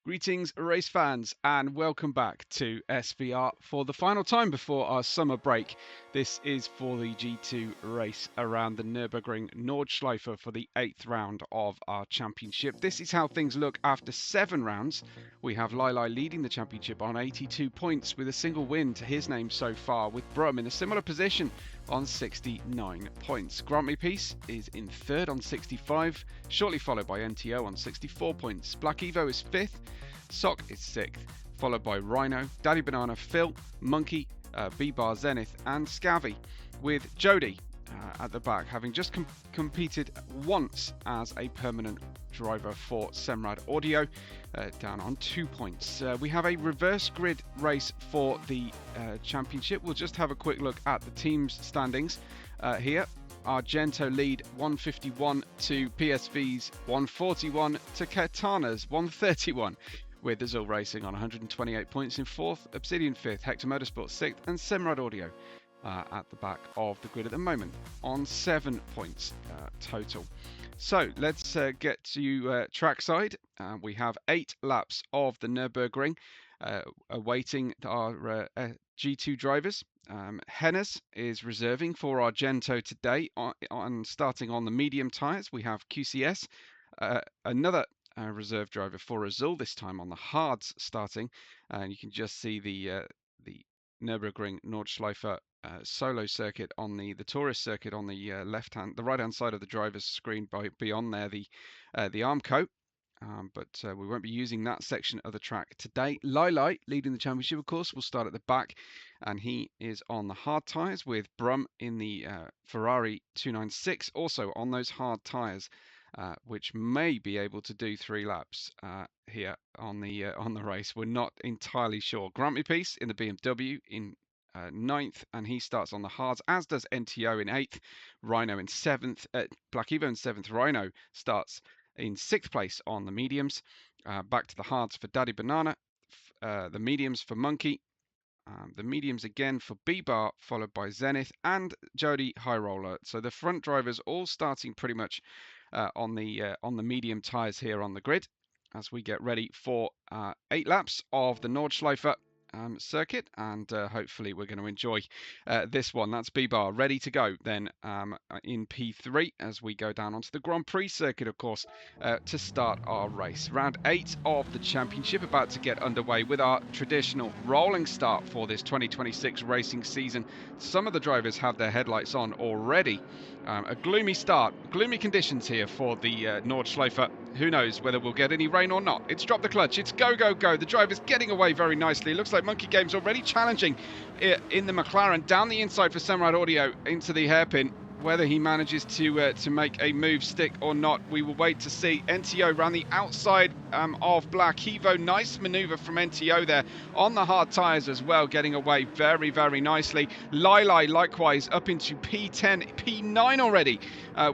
Greetings, race fans, and welcome back to SVR for the final time before our summer break. This is for the G2 race around the Nürburgring Nordschleife for the 8th round of our championship. This is how things look after 7 rounds. We have Lili leading the championship on 82 points with a single win to his name so far, with Brum in a similar position on 69 points. Grant Me Peace is in 3rd on 65, shortly followed by NTO on 64 points. Black Evo is 5th. Sock is 6th, followed by Rhino, Daddy Banana, Phil, Monkey, B-Bar, Zenith, and Scavvy, with Jody at the back, having just competed once as a permanent driver for Semrad Audio, down on 2 points. We have a reverse grid race for the championship. We'll just have a quick look at the team's standings here. Argento lead 151 to PSV's 141 to Katana's 131. With Azul Racing on 128 points in 4th, Obsidian 5th, Hector Motorsport 6th, and Semrad Audio at the back of the grid at the moment on 7 points total. So let's get to trackside. We have 8 laps of the Nürburgring awaiting our G2 drivers. Hennes is reserving for Argento today on starting on the medium tyres. We have QCS, another reserve driver for Azul, this time on the hards starting, and you can just see the Nürburgring Nordschleife solo circuit on the tourist circuit on the right hand side of the driver's screen beyond there, the Armco. But we won't be using that section of the track today. Lili, leading the championship, of course, will start at the back, and he is on the hard tyres, with Brum in the Ferrari 296, also on those hard tyres, which may be able to do 3 laps here on the race. We're not entirely sure. Grant Me Peace in the BMW in 9th, and he starts on the hards, as does NTO in 8th, Rhino in 7th, Black Evo in 7th. Rhino starts in 6th place on the mediums. Back to the hards for Daddy Banana, the mediums for Monkey, the mediums again for B-Bar, followed by Zenith and Jody High Roller. So the front drivers all starting pretty much on the medium tyres here on the grid, as we get ready for 8 laps of the Nordschleife circuit, and hopefully we're going to enjoy this one. That's B-Bar ready to go then in P3 as we go down onto the Grand Prix circuit, of course, to start our race. Round 8 of the championship about to get underway with our traditional rolling start for this 2026 racing season. Some of the drivers have their headlights on already. A gloomy start, gloomy conditions here for the Nordschleife. Who knows whether we'll get any rain or not. It's drop the clutch. It's go, go, go. The driver's getting away very nicely. It looks like Monkey Game's already challenging in the McLaren down the inside for Semrad Audio into the hairpin. Whether he manages to make a move stick or not, we will wait to see. NTO around the outside of Black Evo. Nice manoeuvre from NTO there on the hard tyres as well, getting away very, very nicely. Lili likewise up into P10, P9 already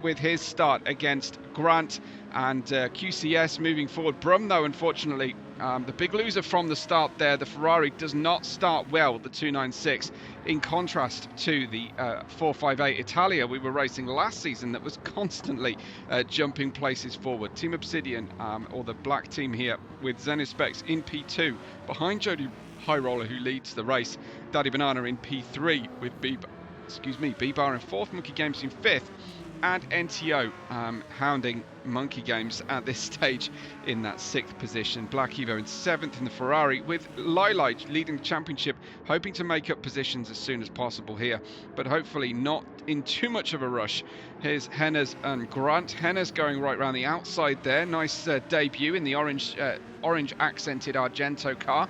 with his start against Grant. And QCS moving forward. Brum, though, unfortunately, the big loser from the start there. The Ferrari does not start well, the 296, in contrast to the 458 Italia we were racing last season that was constantly jumping places forward. Team Obsidian, or the black team here, with Zenith Specs in P2, behind Jody High Roller, who leads the race. Daddy Banana in P3 with B-Bar in 4th, Monkey Games in 5th, and NTO hounding Monkey Games at this stage in that 6th position. Black Evo in 7th in the Ferrari, with Lili leading the championship, hoping to make up positions as soon as possible here, but hopefully not in too much of a rush. Here's Hennes and Grant. Hennes going right around the outside there. Nice debut in the orange accented Argento car.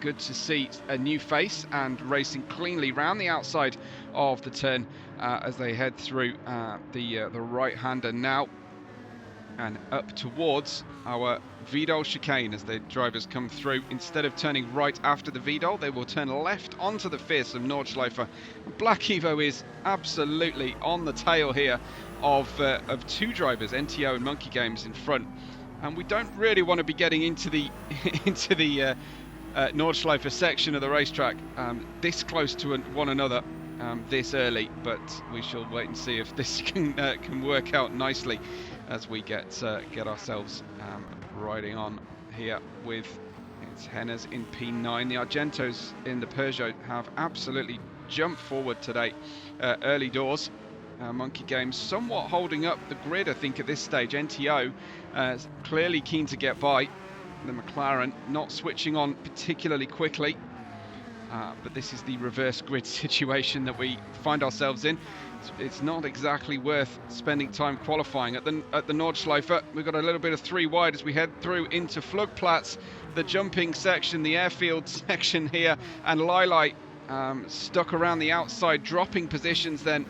Good to see a new face and racing cleanly round the outside of the turn as they head through the right-hander now and up towards our Vidal chicane as the drivers come through. Instead of turning right after the Vidal, they will turn left onto the fearsome Nordschleife. Black Evo is absolutely on the tail here of 2 drivers, NTO and Monkey Games, in front. And we don't really want to be getting into the Nordschleife section of the racetrack this close to one another this early, but we shall wait and see if this can work out nicely as we get ourselves riding on here with it's Hennes in P9. The Argentos in the Peugeot have absolutely jumped forward today, early doors. Monkey Games somewhat holding up the grid, I think, at this stage. NTO clearly keen to get by. The McLaren not switching on particularly quickly. But this is the reverse grid situation that we find ourselves in. It's not exactly worth spending time qualifying. At the Nordschleife, we've got a little bit of 3 wide as we head through into Flugplatz, the jumping section, the airfield section here, and Lilai stuck around the outside, dropping positions then,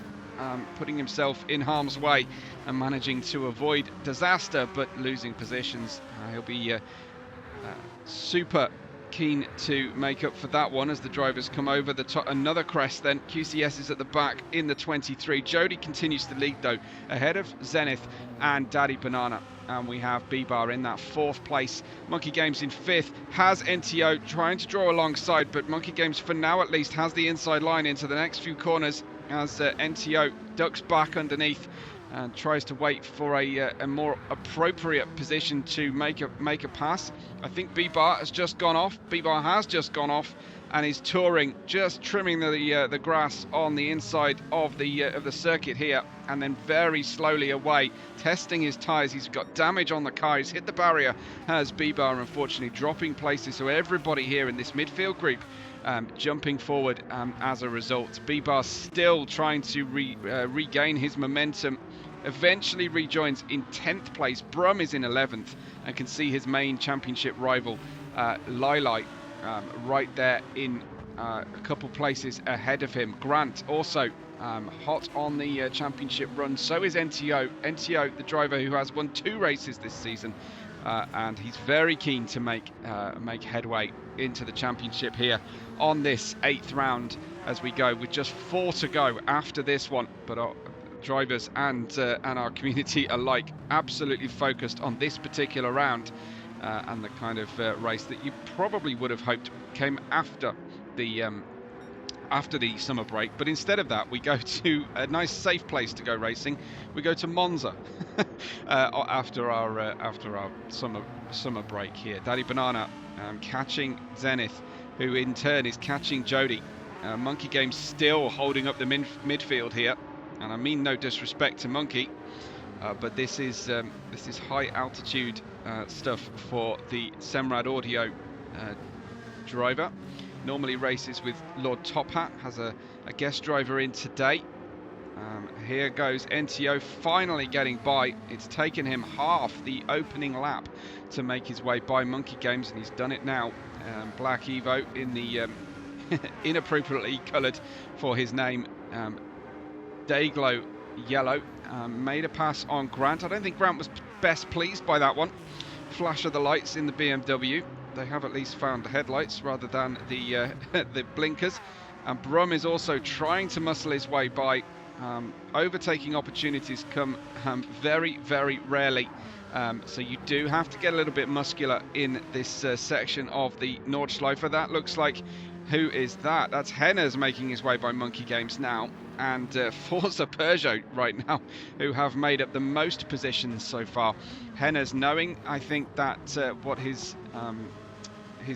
putting himself in harm's way and managing to avoid disaster, but losing positions. He'll be super keen to make up for that one as the drivers come over the top. Another crest then. QCS is at the back in the 23. Jody continues to lead though, ahead of Zenith and Daddy Banana. And we have B-Bar in that 4th place. Monkey Games in 5th. Has NTO trying to draw alongside, but Monkey Games for now at least has the inside line into the next few corners as NTO ducks back underneath and tries to wait for a more appropriate position to make a pass. I think B-Bar has just gone off. B-Bar has just gone off and is touring, just trimming the grass on the inside of the circuit here, and then very slowly away, testing his tyres. He's got damage on the car. He's hit the barrier. Has B-Bar unfortunately dropping places. So everybody here in this midfield group jumping forward as a result. B-Bar still trying to regain his momentum. Eventually rejoins in 10th place. Brum is in 11th and can see his main championship rival Lilai right there in a couple places ahead of him. Grant also hot on the championship run. So is NTO. NTO, the driver who has won 2 races this season, and he's very keen to make headway into the championship here on this 8th round as we go with just 4 to go after this one. But drivers and our community alike absolutely focused on this particular round and the kind of race that you probably would have hoped came after the summer break. But instead of that, we go to a nice safe place to go racing. We go to Monza after our summer break here. Daddy Banana catching Zenith, who in turn is catching Jody. Monkey Games still holding up the midfield here. And I mean no disrespect to Monkey, but this is high altitude stuff for the Semrad Audio driver. Normally races with Lord Top Hat, has a guest driver in today. Here goes NTO finally getting by. It's taken him half the opening lap to make his way by Monkey Games, and he's done it now. Black Evo in the inappropriately coloured for his name. Dayglow yellow, made a pass on Grant. I don't think Grant was best pleased by that one. Flash of the lights in the BMW. They have at least found the headlights rather than the the blinkers. And Brum is also trying to muscle his way by. Overtaking opportunities come very, very rarely. So you do have to get a little bit muscular in this section of the Nordschleife. That looks like, who is that? That's Hennes making his way by Monkey Games now. And Forza Peugeot right now, who have made up the most positions so far. Hennes knowing, I think, that what his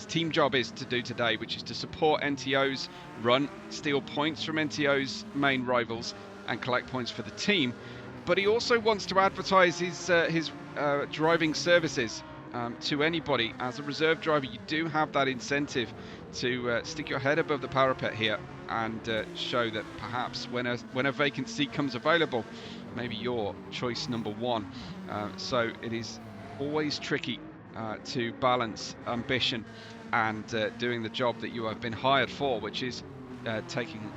team job is to do today, which is to support NTO's run, steal points from NTO's main rivals, and collect points for the team. But he also wants to advertise his driving services to anybody. As a reserve driver, you do have that incentive to stick your head above the parapet here and show that perhaps when a vacant seat comes available, maybe your choice number 1. So it is always tricky to balance ambition and doing the job that you have been hired for, which is taking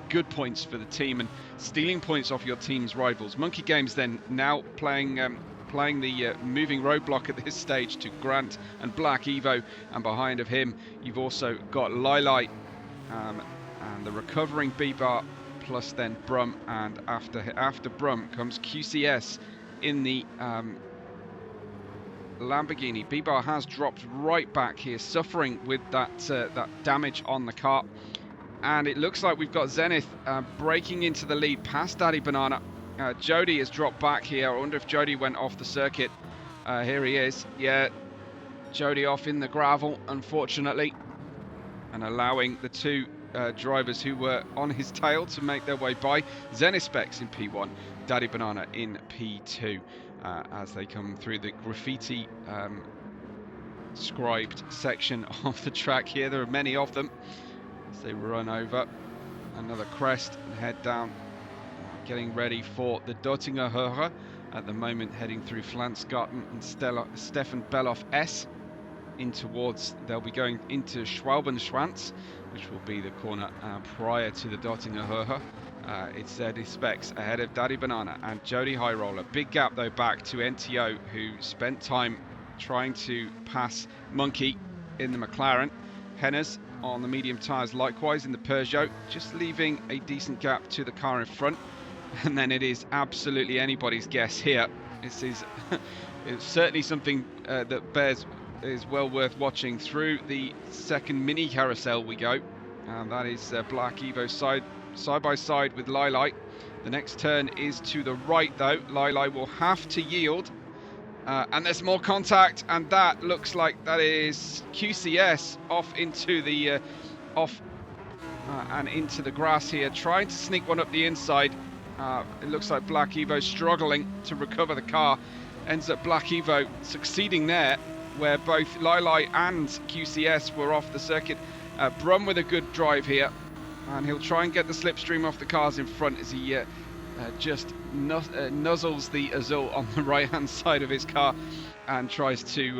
good points for the team and stealing points off your team's rivals. Monkey Games then now playing the moving roadblock at this stage to Grant and Black Evo, and behind of him you've also got Lilai and the recovering B-Bar, plus then Brum, and after Brum comes QCS in the Lamborghini. B-Bar has dropped right back here, suffering with that damage on the car, and it looks like we've got Zenith breaking into the lead past Daddy Banana. Jody has dropped back here. I wonder if Jody went off the circuit. Here he is. Yeah, Jody off in the gravel, unfortunately, and allowing the two drivers who were on his tail to make their way by. Zenith Specs in P1, Daddy Banana in P2 as they come through the graffiti scribed section of the track here. There are many of them as they run over another crest and head down, getting ready for the Dottinger Höhe. At the moment heading through Flansgarten and Stefan Belloff S in towards, they'll be going into Schwalbenschwanz, which will be the corner prior to the Dottinger Höhe. It's Zeddy Specs ahead of Daddy Banana and Jody High Roller. Big gap though back to NTO, who spent time trying to pass Monkey in the McLaren. Hennes on the medium tyres likewise in the Peugeot, just leaving a decent gap to the car in front. And then it is absolutely anybody's guess here. This is it's certainly something that is well worth watching. Through the second mini carousel we go, and that is Black Evo side by side with Lilai. The next turn is to the right though. Lilai will have to yield, and there's more contact, and that looks like that is QCS off into the and into the grass here, trying to sneak one up the inside. It looks like Black Evo struggling to recover the car. Ends up Black Evo succeeding there, where both Lilai and QCS were off the circuit. Brum with a good drive here, and he'll try and get the slipstream off the cars in front as he just nuzzles the Azul on the right hand side of his car and tries to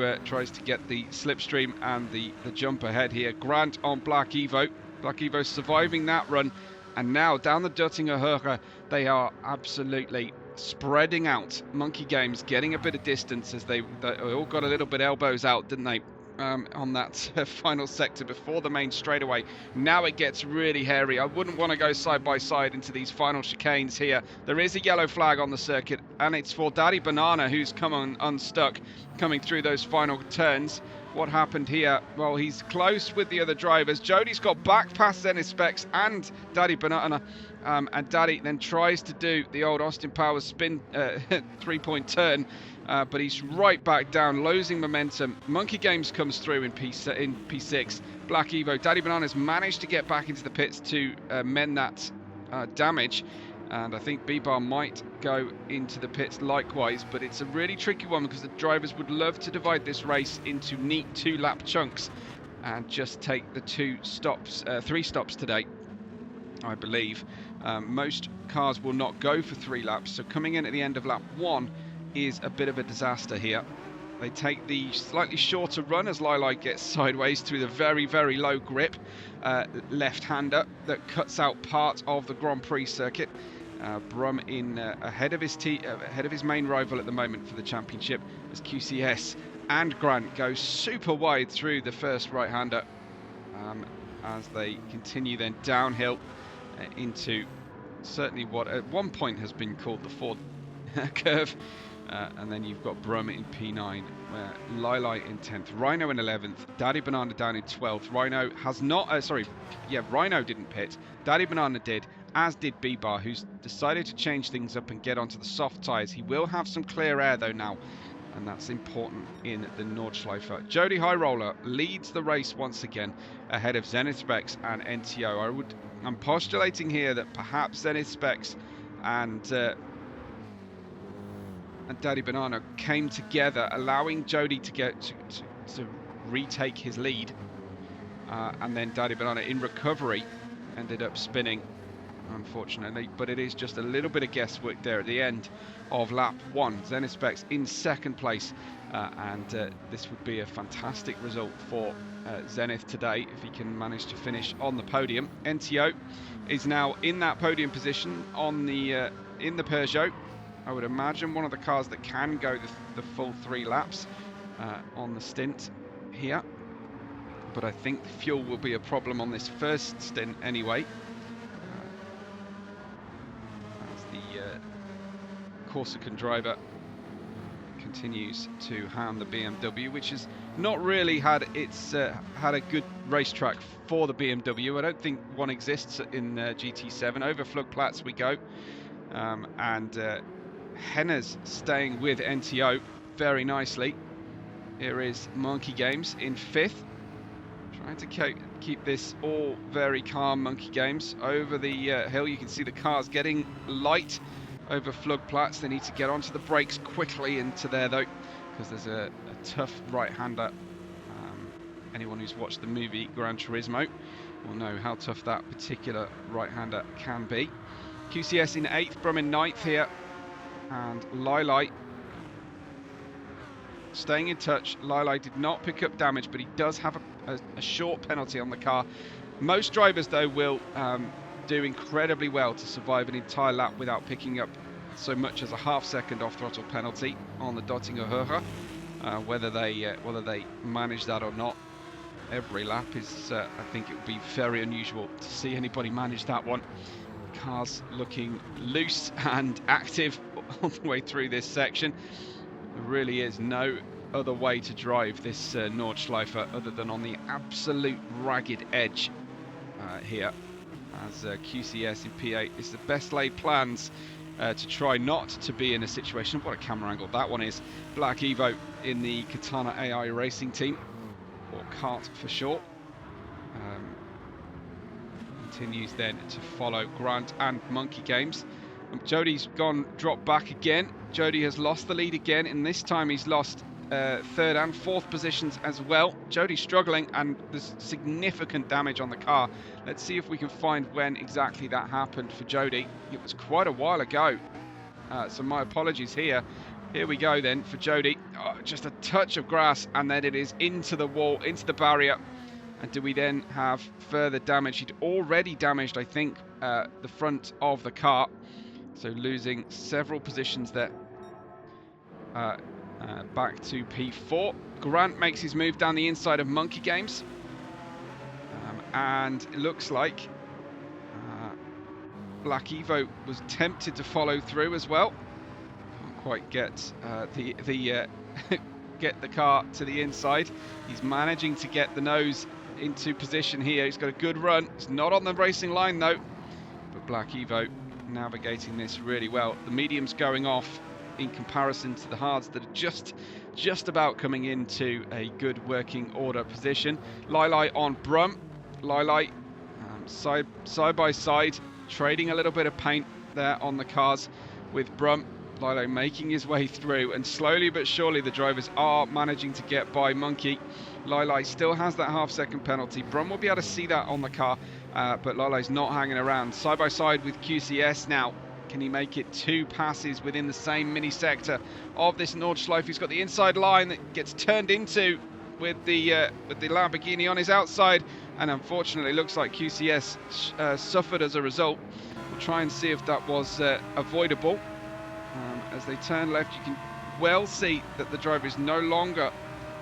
get the slipstream and the jump ahead here. Grant on Black Evo. Black Evo surviving that run. And now down the Dottinger Höhe, they are absolutely spreading out. Monkey Games getting a bit of distance as they all got a little bit elbows out, didn't they, on that final sector before the main straightaway. Now it gets really hairy. I wouldn't want to go side by side into these final chicanes here. There is a yellow flag on the circuit, and it's for Daddy Banana, who's come unstuck, coming through those final turns. What happened here? Well, he's close with the other drivers. Jody's got back past Zenith Specs and Daddy Banana, and Daddy then tries to do the old Austin Powers spin 3-point turn, but he's right back down, losing momentum. Monkey Games comes through in P6. Black Evo. Daddy Banana's managed to get back into the pits to mend that damage. And I think B-Bar might go into the pits likewise, but it's a really tricky one because the drivers would love to divide this race into neat 2-lap chunks and just take the 3 stops today, I believe. Most cars will not go for 3 laps, so coming in at the end of lap 1 is a bit of a disaster here. They take the slightly shorter run as Lilai gets sideways through the very, very low grip left-hander that cuts out part of the Grand Prix circuit. Brum in ahead of his main rival at the moment for the championship as QCS and Grant go super wide through the first right-hander as they continue then downhill into certainly what at one point has been called the Ford curve. And then you've got Brum in P9, where Lilai in 10th, Rhino in 11th, Daddy Banana down in 12th. Rhino has not, Rhino didn't pit. Daddy Banana did, as did B-Bar, who's decided to change things up and get onto the soft tyres. He will have some clear air though now, and that's important in the Nordschleife. Jody High Roller leads the race once again ahead of Zenith Specs and NTO. I'm postulating here that perhaps Zenith Specs and Daddy Banana came together, allowing Jody to get to retake his lead, and then Daddy Banana in recovery ended up spinning, unfortunately. But it is just a little bit of guesswork there at the end of lap 1. Zenith Specs in 2nd place, and this would be a fantastic result for Zenith today if he can manage to finish on the podium. NTO is now in that podium position on the in the Peugeot. I would imagine one of the cars that can go the full 3 laps on the stint here. But I think fuel will be a problem on this first stint anyway. As the Corsican driver continues to hound the BMW, which has not really had a good racetrack for the BMW. I don't think one exists in GT7. Over Flugplatz we go. And Hennes staying with NTO very nicely. Here is Monkey Games in 5th. Trying to keep this all very calm. Monkey Games over the hill. You can see the cars getting light over Flugplatz. They need to get onto the brakes quickly into there though, because there's a tough right-hander. Anyone who's watched the movie Gran Turismo will know how tough that particular right-hander can be. QCS in 8th, Brum in 9th here, and Lilai staying in touch. Lilai did not pick up damage, but he does have a short penalty on the car. Most drivers, though, will do incredibly well to survive an entire lap without picking up so much as a half-second off-throttle penalty on the Dottinger Höhe. Whether they manage that or not, every lap is, I think it would be very unusual to see anybody manage that one. The car's looking loose and active all the way through this section. There really is no other way to drive this Nordschleife other than on the absolute ragged edge here, as QCS in P8 is the best laid plans to try not to be in a situation. What a camera angle that one is. Black Evo in the Katana AI racing team, or CART for short. Continues then to follow Grant and Monkey Games. Jody's dropped back again. Jody has lost the lead again, and this time he's lost 3rd and 4th positions as well. Jody's struggling, and there's significant damage on the car. Let's see if we can find when exactly that happened for Jody. It was quite a while ago, so my apologies here. Here we go then for Jody. Oh, just a touch of grass, and then it is into the wall, into the barrier. And do we then have further damage? He'd already damaged, I think, the front of the car. So losing several positions there. Back to P4. Grant makes his move down the inside of Monkey Games. And it looks like Black Evo was tempted to follow through as well. Can't quite get get the car to the inside. He's managing to get the nose into position here. He's got a good run. It's not on the racing line though. But Black Evo navigating this really well. The medium's going off in comparison to the hards that are just about coming into a good working order position. Lilai on Brum. Lilai side by side, trading a little bit of paint there on the cars with Brum. Lilai making his way through, and slowly but surely the drivers are managing to get by Monkey. Lilai still has that half-second penalty. Brum will be able to see that on the car, but Lilai's not hanging around. Side by side with QCS now. Can he make it 2 passes within the same mini sector of this Nordschleife? He's got the inside line that gets turned into with the Lamborghini on his outside, and unfortunately looks like QCS suffered as a result. We'll try and see if that was avoidable. As they turn left, you can well see that the driver is no longer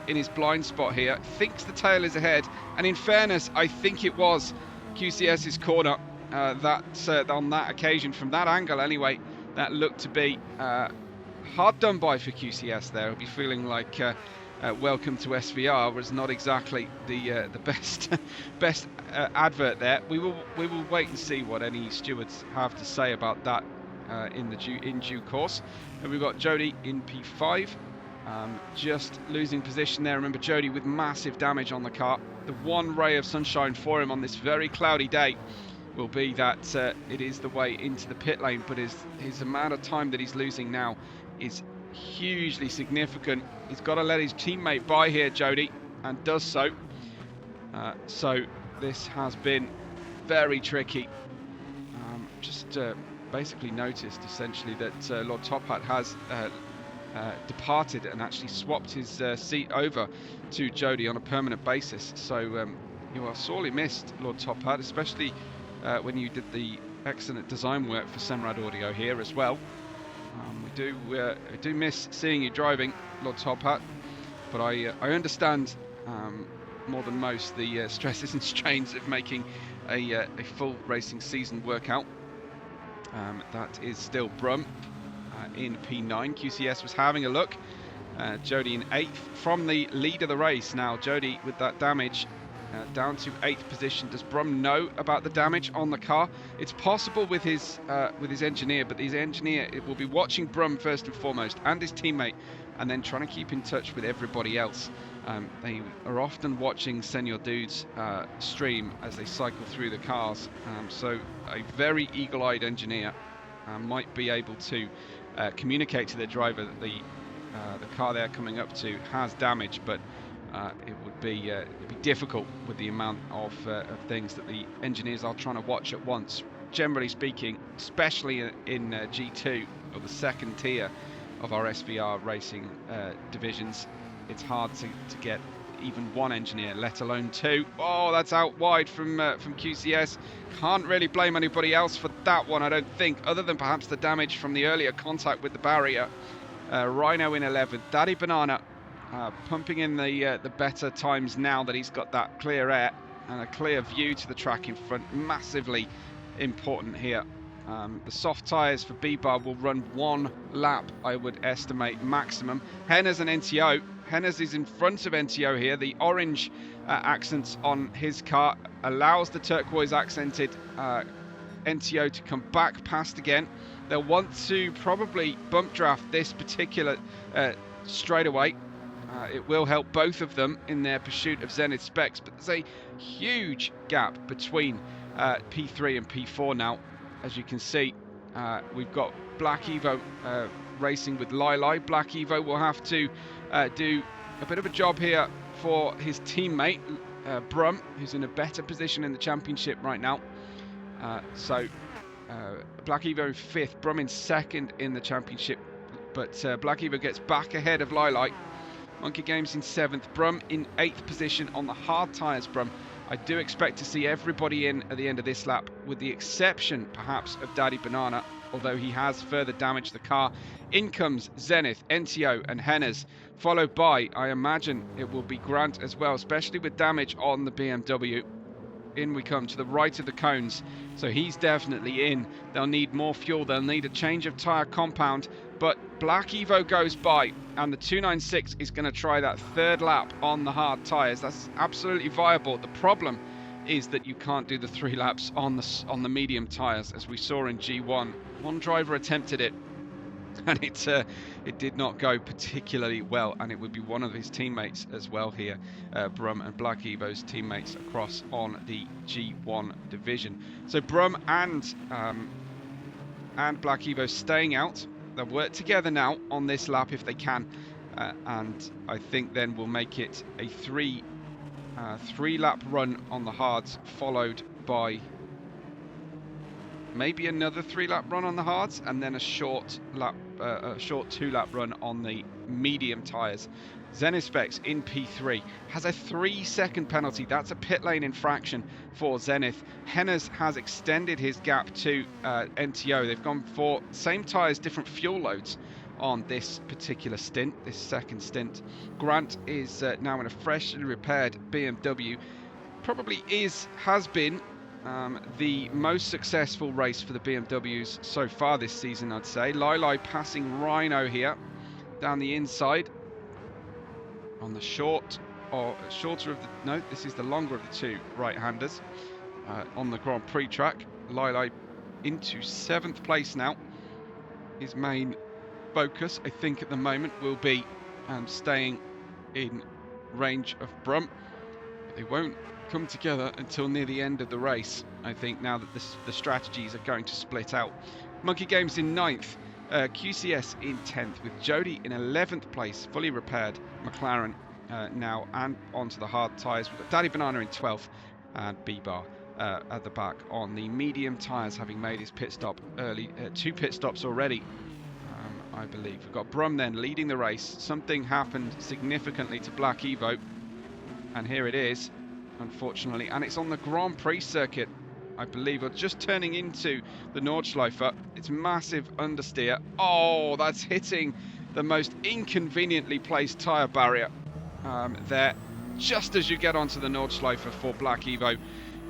in his blind spot here. Thinks the tail is ahead, and in fairness, I think it was QCS's corner on that occasion. From that angle anyway, that looked to be hard done by for QCS there. He'll be feeling like welcome to SVR was not exactly the best advert there. We will wait and see what any stewards have to say about that in due course. And we've got Jody in P5, just losing position there. Remember, Jody with massive damage on the car. The one ray of sunshine for him on this very cloudy day will be that it is the way into the pit lane, but his amount of time that he's losing now is hugely significant. He's got to let his teammate by here, Jody, and does so. So this has been very tricky. Basically noticed essentially that Lord Top Hat has departed and actually swapped his seat over to Jody on a permanent basis. So you are sorely missed, Lord Top Hat, especially when you did the excellent design work for Semrad Audio here as well. We do miss seeing you driving, Lord Top Hat, but I understand more than most the stresses and strains of making a full racing season work out. That is still Brum in P9. QCS was having a look. Jody in 8th from the lead of the race. Now Jody with that damage down to 8th position. Does Brum know about the damage on the car? It's possible with his engineer, but his engineer will be watching Brum first and foremost, and his teammate, and then trying to keep in touch with everybody else. They are often watching Senior Dude's stream as they cycle through the cars, so a very eagle-eyed engineer might be able to communicate to their driver that the car they're coming up to has damage, but it would be difficult with the amount of things that the engineers are trying to watch at once. Generally speaking, especially in G2, or the second tier of our SVR racing divisions, it's hard to get even one engineer, let alone two. Oh, that's out wide from QCS. Can't really blame anybody else for that one, I don't think, other than perhaps the damage from the earlier contact with the barrier. Rhino in 11th. Daddy Banana pumping in the better times now that he's got that clear air and a clear view to the track in front. Massively important here. The soft tyres for B-Bar will run one lap, I would estimate, maximum. Hennes and NTO. Hennes is in front of NTO here. The orange accents on his car allows the turquoise accented NTO to come back past again. They'll want to probably bump draft this particular straightaway. It will help both of them in their pursuit of Zenith specs, but there's a huge gap between P3 and P4 now. As you can see, we've got Black Evo racing with Lili. Black Evo will have to do a bit of a job here for his teammate, Brum, who's in a better position in the championship right now. Black Evo in 5th, Brum in 2nd in the championship, but Black Evo gets back ahead of Lili. Monkey Games in 7th, Brum in 8th position on the hard tyres. Brum, I do expect to see everybody in at the end of this lap, with the exception perhaps of Daddy Banana, although he has further damaged the car. In comes Zenith, NTO and Hennes, followed by, I imagine it will be Grant as well, especially with damage on the BMW. In we come to the right of the cones, so he's definitely in. They'll need more fuel, they'll need a change of tyre compound, but Black Evo goes by, and the 296 is going to try that 3rd lap on the hard tyres. That's absolutely viable. The problem is that you can't do the 3 laps on the medium tyres, as we saw in G1. One driver attempted it, and it did not go particularly well, and it would be one of his teammates as well here, Brum and Black Evo's teammates across on the G1 division. So Brum and Black Evo staying out. They'll work together now on this lap if they can, and I think then we'll make it a three lap run on the hards, followed by maybe another 3 lap run on the hards, and then a short 2 lap run on the medium tyres. Zenith Specs in P3 has a 3-second penalty. That's a pit lane infraction for Zenith. Hennes has extended his gap to NTO. They've gone for same tyres, different fuel loads on this particular stint, this second stint. Grant is now in a freshly repaired BMW. Probably has been the most successful race for the BMWs so far this season, I'd say. Lili passing Rhino here down the inside on the shorter of the, no, this is the longer of the 2 right-handers on the Grand Prix track. Lili into 7th place now. His main focus, I think, at the moment will be staying in range of Brum. They won't come together until near the end of the race, I think, now that the strategies are going to split out. Monkey Games in 9th, QCS in 10th, with Jody in 11th place, fully repaired McLaren now, and onto the hard tyres. We've got Daddy Banana in 12th, and B-Bar at the back on the medium tyres, having made his pit stop early. 2 pit stops already, I believe. We've got Brum then leading the race. Something happened significantly to Black Evo, and here it is, unfortunately, and it's on the Grand Prix circuit, I believe, or just turning into the Nordschleife. It's massive understeer. Oh, that's hitting the most inconveniently placed tyre barrier there, just as you get onto the Nordschleife for Black Evo,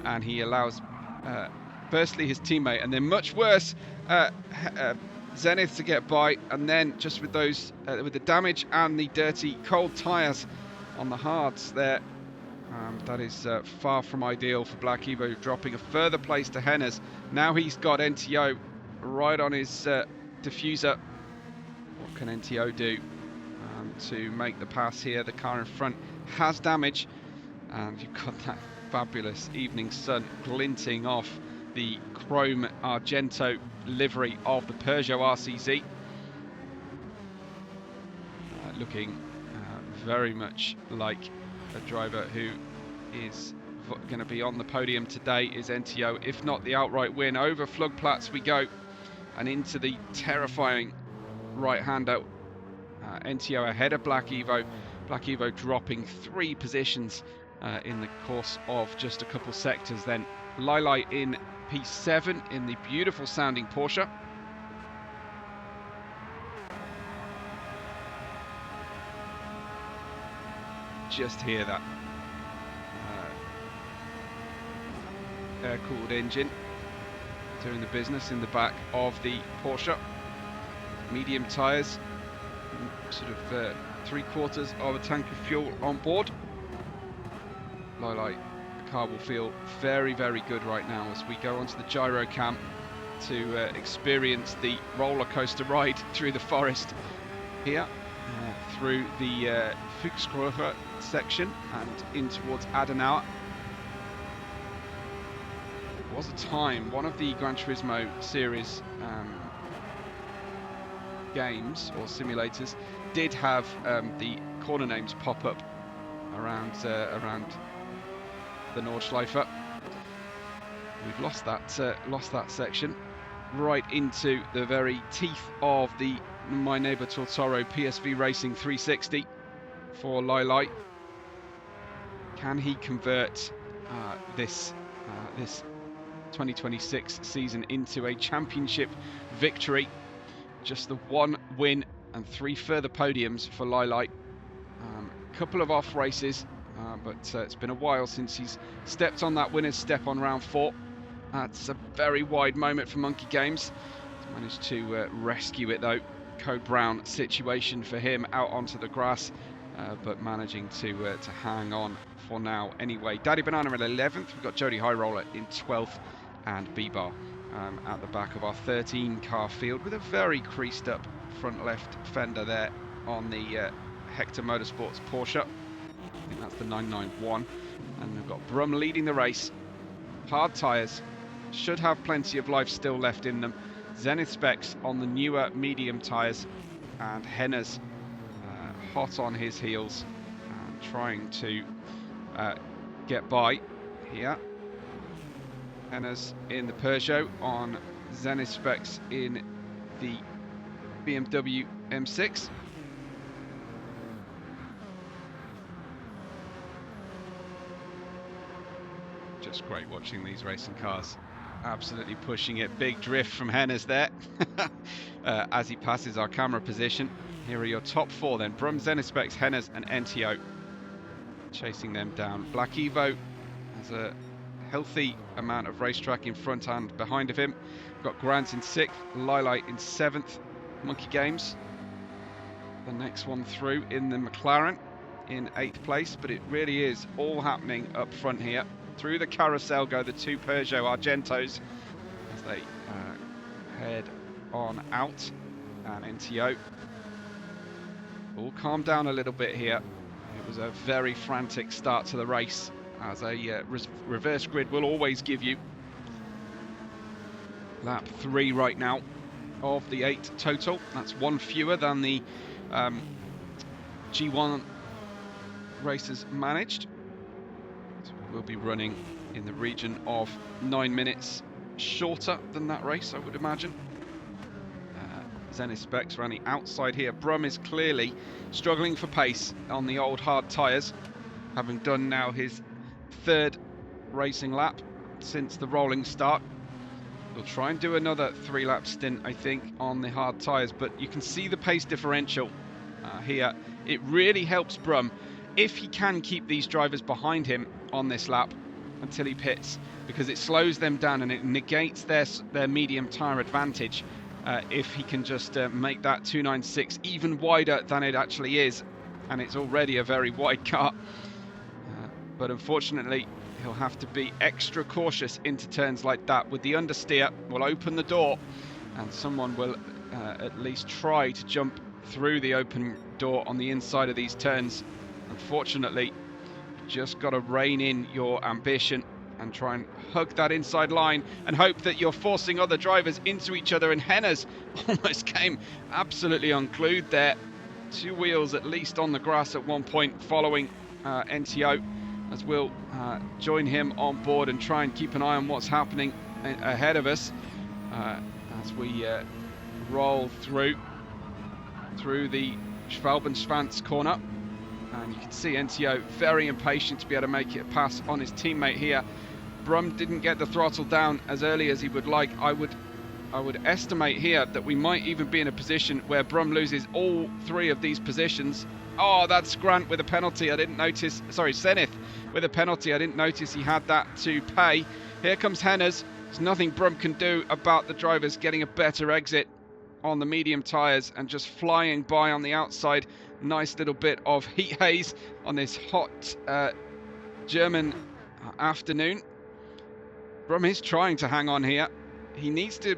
and he allows firstly his teammate, and then much worse, Zenith to get by, and then just with those with the damage and the dirty cold tyres on the hards there, That is far from ideal for Black Evo, dropping a further place to Hennes. Now he's got NTO right on his diffuser. What can NTO do to make the pass here? The car in front has damage, and you've got that fabulous evening sun glinting off the chrome Argento livery of the Peugeot RCZ. Looking very much like a driver who is going to be on the podium today is NTO, if not the outright win. Over Flugplatz we go, and into the terrifying right-hander. NTO ahead of Black Evo. Black Evo dropping 3 positions in the course of just a couple sectors. Then Lili in P7 in the beautiful sounding Porsche. Just hear that air-cooled engine doing the business in the back of the Porsche. Medium tyres, sort of 3/4 of a tank of fuel on board. Lili, the car will feel very, very good right now as we go onto the gyro cam to experience the roller coaster ride through the forest here, through the Fuchsgruppe section and in towards Adenauer. There was a time, one of the Gran Turismo series games or simulators did have the corner names pop up around the Nordschleife. We've lost that section right into the very teeth of the My Neighbor Totoro PSV Racing 360 for Lili. Can he convert this 2026 season into a championship victory? Just the 1 win and 3 further podiums for Lili. A couple of off races, but it's been a while since he's stepped on that winner's step on round 4. That's a very wide moment for Monkey Games. He's managed to rescue it though. Code Brown situation for him out onto the grass, but managing to hang on for now anyway. Daddy Banana at 11th. We've got Jody Highroller in 12th, and B-Bar at the back of our 13 car field with a very creased up front left fender there on the Hector Motorsports Porsche. I think that's the 991. And we've got Brum leading the race. Hard tyres, should have plenty of life still left in them. Zenith specs on the newer medium tyres, and Hennes hot on his heels and trying to get by here. Hennes in the Peugeot on Zenith specs in the BMW M6. Just great watching these racing cars. Absolutely pushing it. Big drift from Hennes there as he passes our camera position. Here are your top 4 then. Brum, Zenith specs, Hennes and NTO chasing them down. Black Evo has a healthy amount of racetrack in front and behind of him. We've got Grant in 6th, Lili in 7th. Monkey Games, the next one through in the McLaren in 8th place, but it really is all happening up front here. Through the carousel go the 2 Peugeot Argentos as they head on out, and NTO all calm down a little bit here. It was a very frantic start to the race, as a reverse grid will always give you. Lap 3 right now of the 8 total. That's 1 fewer than the G1 racers managed. So we'll be running in the region of 9 minutes shorter than that race, I would imagine. Zenith specs around the outside here. Brum is clearly struggling for pace on the old hard tyres, having done now his 3rd racing lap since the rolling start. He'll try and do another 3-lap stint, I think, on the hard tyres, but you can see the pace differential here. It really helps Brum if he can keep these drivers behind him on this lap until he pits, because it slows them down and it negates their medium tyre advantage if he can just make that 296 even wider than it actually is, and it's already a very wide car. but unfortunately he'll have to be extra cautious into turns like that. With the understeer, we'll open the door and someone will at least try to jump through the open door on the inside of these turns. Unfortunately, just got to rein in your ambition and try and hug that inside line and hope that you're forcing other drivers into each other. And Henner's almost came absolutely unglued there. 2 wheels at least on the grass at one point following NTO, as we'll join him on board and try and keep an eye on what's happening ahead of us as we roll through the Schwalbenschwanz corner. And you can see NTO very impatient to be able to make it a pass on his teammate here. Brum didn't get the throttle down as early as he would like. I would estimate here that we might even be in a position where Brum loses all 3 of these positions. Oh, that's Grant with a penalty. I didn't notice. Sorry, Zenith with a penalty. I didn't notice he had that to pay. Here comes Henners. There's nothing Brum can do about the drivers getting a better exit on the medium tyres and just flying by on the outside. Nice little bit of heat haze on this hot German afternoon. Brum is trying to hang on here. He needs to.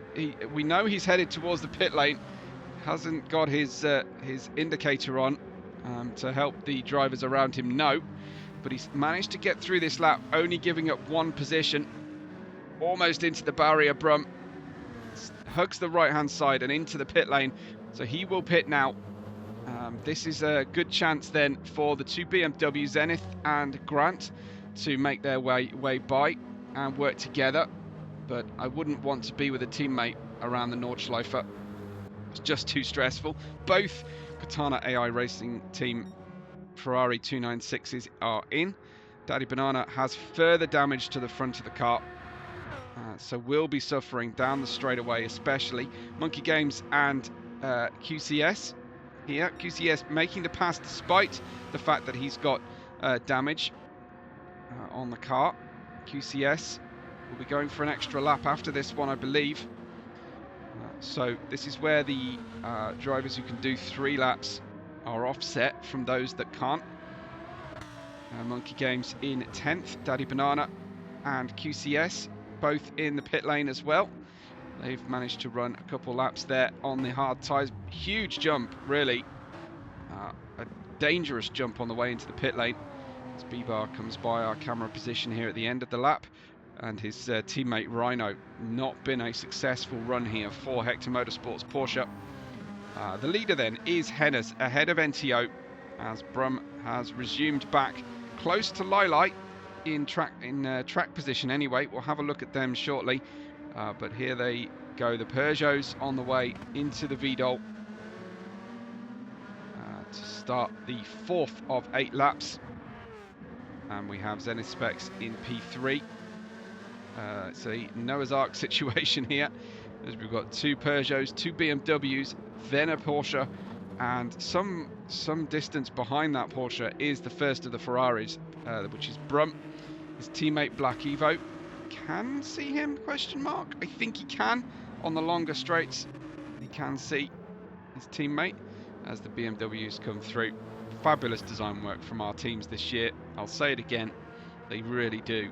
We know he's headed towards the pit lane. Hasn't got his indicator on to help the drivers around him know, but he's managed to get through this lap, only giving up 1 position. Almost into the barrier. Brum hugs the right hand side and into the pit lane, so he will pit now. This is a good chance then for the 2 BMW, Zenith and Grant, to make their way by and work together, but I wouldn't want to be with a teammate around the Nordschleife. It's just too stressful. Both Katana AI Racing Team Ferrari 296s are in. Daddy Banana has further damage to the front of the car, so we'll be suffering down the straightaway, especially Monkey Games and QCS here. QCS making the pass despite the fact that he's got damage on the car. QCS will be going for an extra lap after this one, I believe. So this is where the drivers who can do 3 laps are offset from those that can't. Monkey Games in 10th, Daddy Banana and QCS both in the pit lane as well. They've managed to run a couple laps there on the hard tyres. Huge jump, really. A dangerous jump on the way into the pit lane. As B-Bar comes by our camera position here at the end of the lap. And his teammate Rhino, not been a successful run here for Hector Motorsports Porsche. The leader then is Henners, ahead of NTO, as Brum has resumed back close to Lili in track position anyway. We'll have a look at them shortly. But here they go, the Peugeots on the way into the Vidal to start the 4th of 8 laps. And we have Zenith Specs in P3. It's a Noah's Ark situation here, as we've got 2 Peugeots, 2 BMWs, then a Porsche, and some distance behind that Porsche is the first of the Ferraris, which is Brum. His teammate Black Evo, can see him, question mark? I think he can on the longer straights. He can see his teammate as the BMWs come through. Fabulous design work from our teams this year. I'll say it again, they really do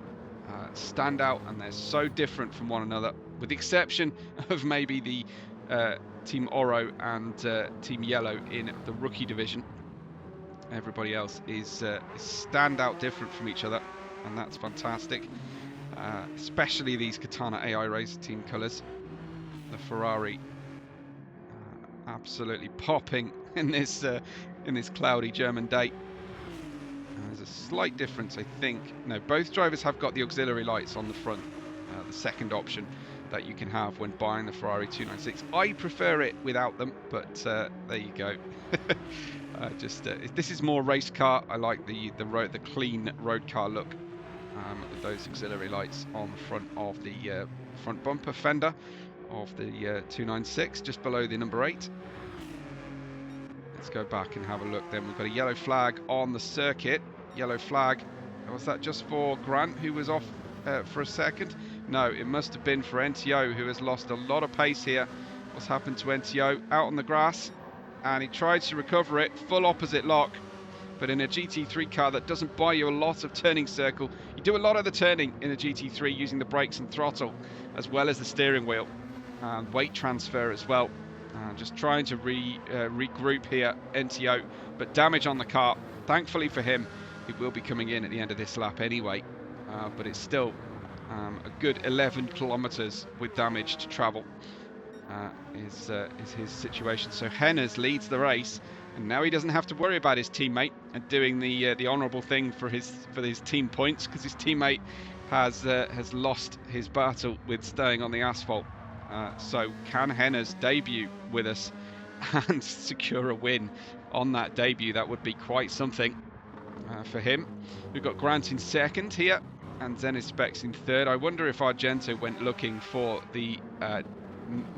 stand out, and they're so different from one another, with the exception of maybe the Team Oro and Team Yellow in the rookie division. Everybody else is standout different from each other, and that's fantastic. Especially these Katana AI Racing Team colours. The Ferrari absolutely popping in this cloudy German day. There's a slight difference, I think. No, both drivers have got the auxiliary lights on the front, the second option that you can have when buying the Ferrari 296. I prefer it without them, but there you go. This is more race car. I like the clean road car look with those auxiliary lights on the front of the front bumper fender of the 296, just below the number 8. Let's go back and have a look then. We've got a yellow flag on the circuit. Yellow flag. Was that just for Grant, who was off for a second? No, it must have been for NTO, who has lost a lot of pace here. What's happened to NTO? Out on the grass, and he tried to recover it. Full opposite lock. but in a GT3 car that doesn't buy you a lot of turning circle. You do a lot of the turning in a GT3 using the brakes and throttle, as well as the steering wheel, and weight transfer as well. Just trying to regroup here, NTO, but damage on the car. Thankfully for him, he will be coming in at the end of this lap anyway, but it's still a good 11 kilometers with damage to travel. Is his situation. So Hennes leads the race, and now he doesn't have to worry about his teammate and doing the honourable thing for his team points, because his teammate has lost his battle with staying on the asphalt. So can Hennes debut with us and secure a win on that debut? That would be quite something for him. We've got Grant in second here, and Zenith Specs in third. I wonder if Argento went looking for the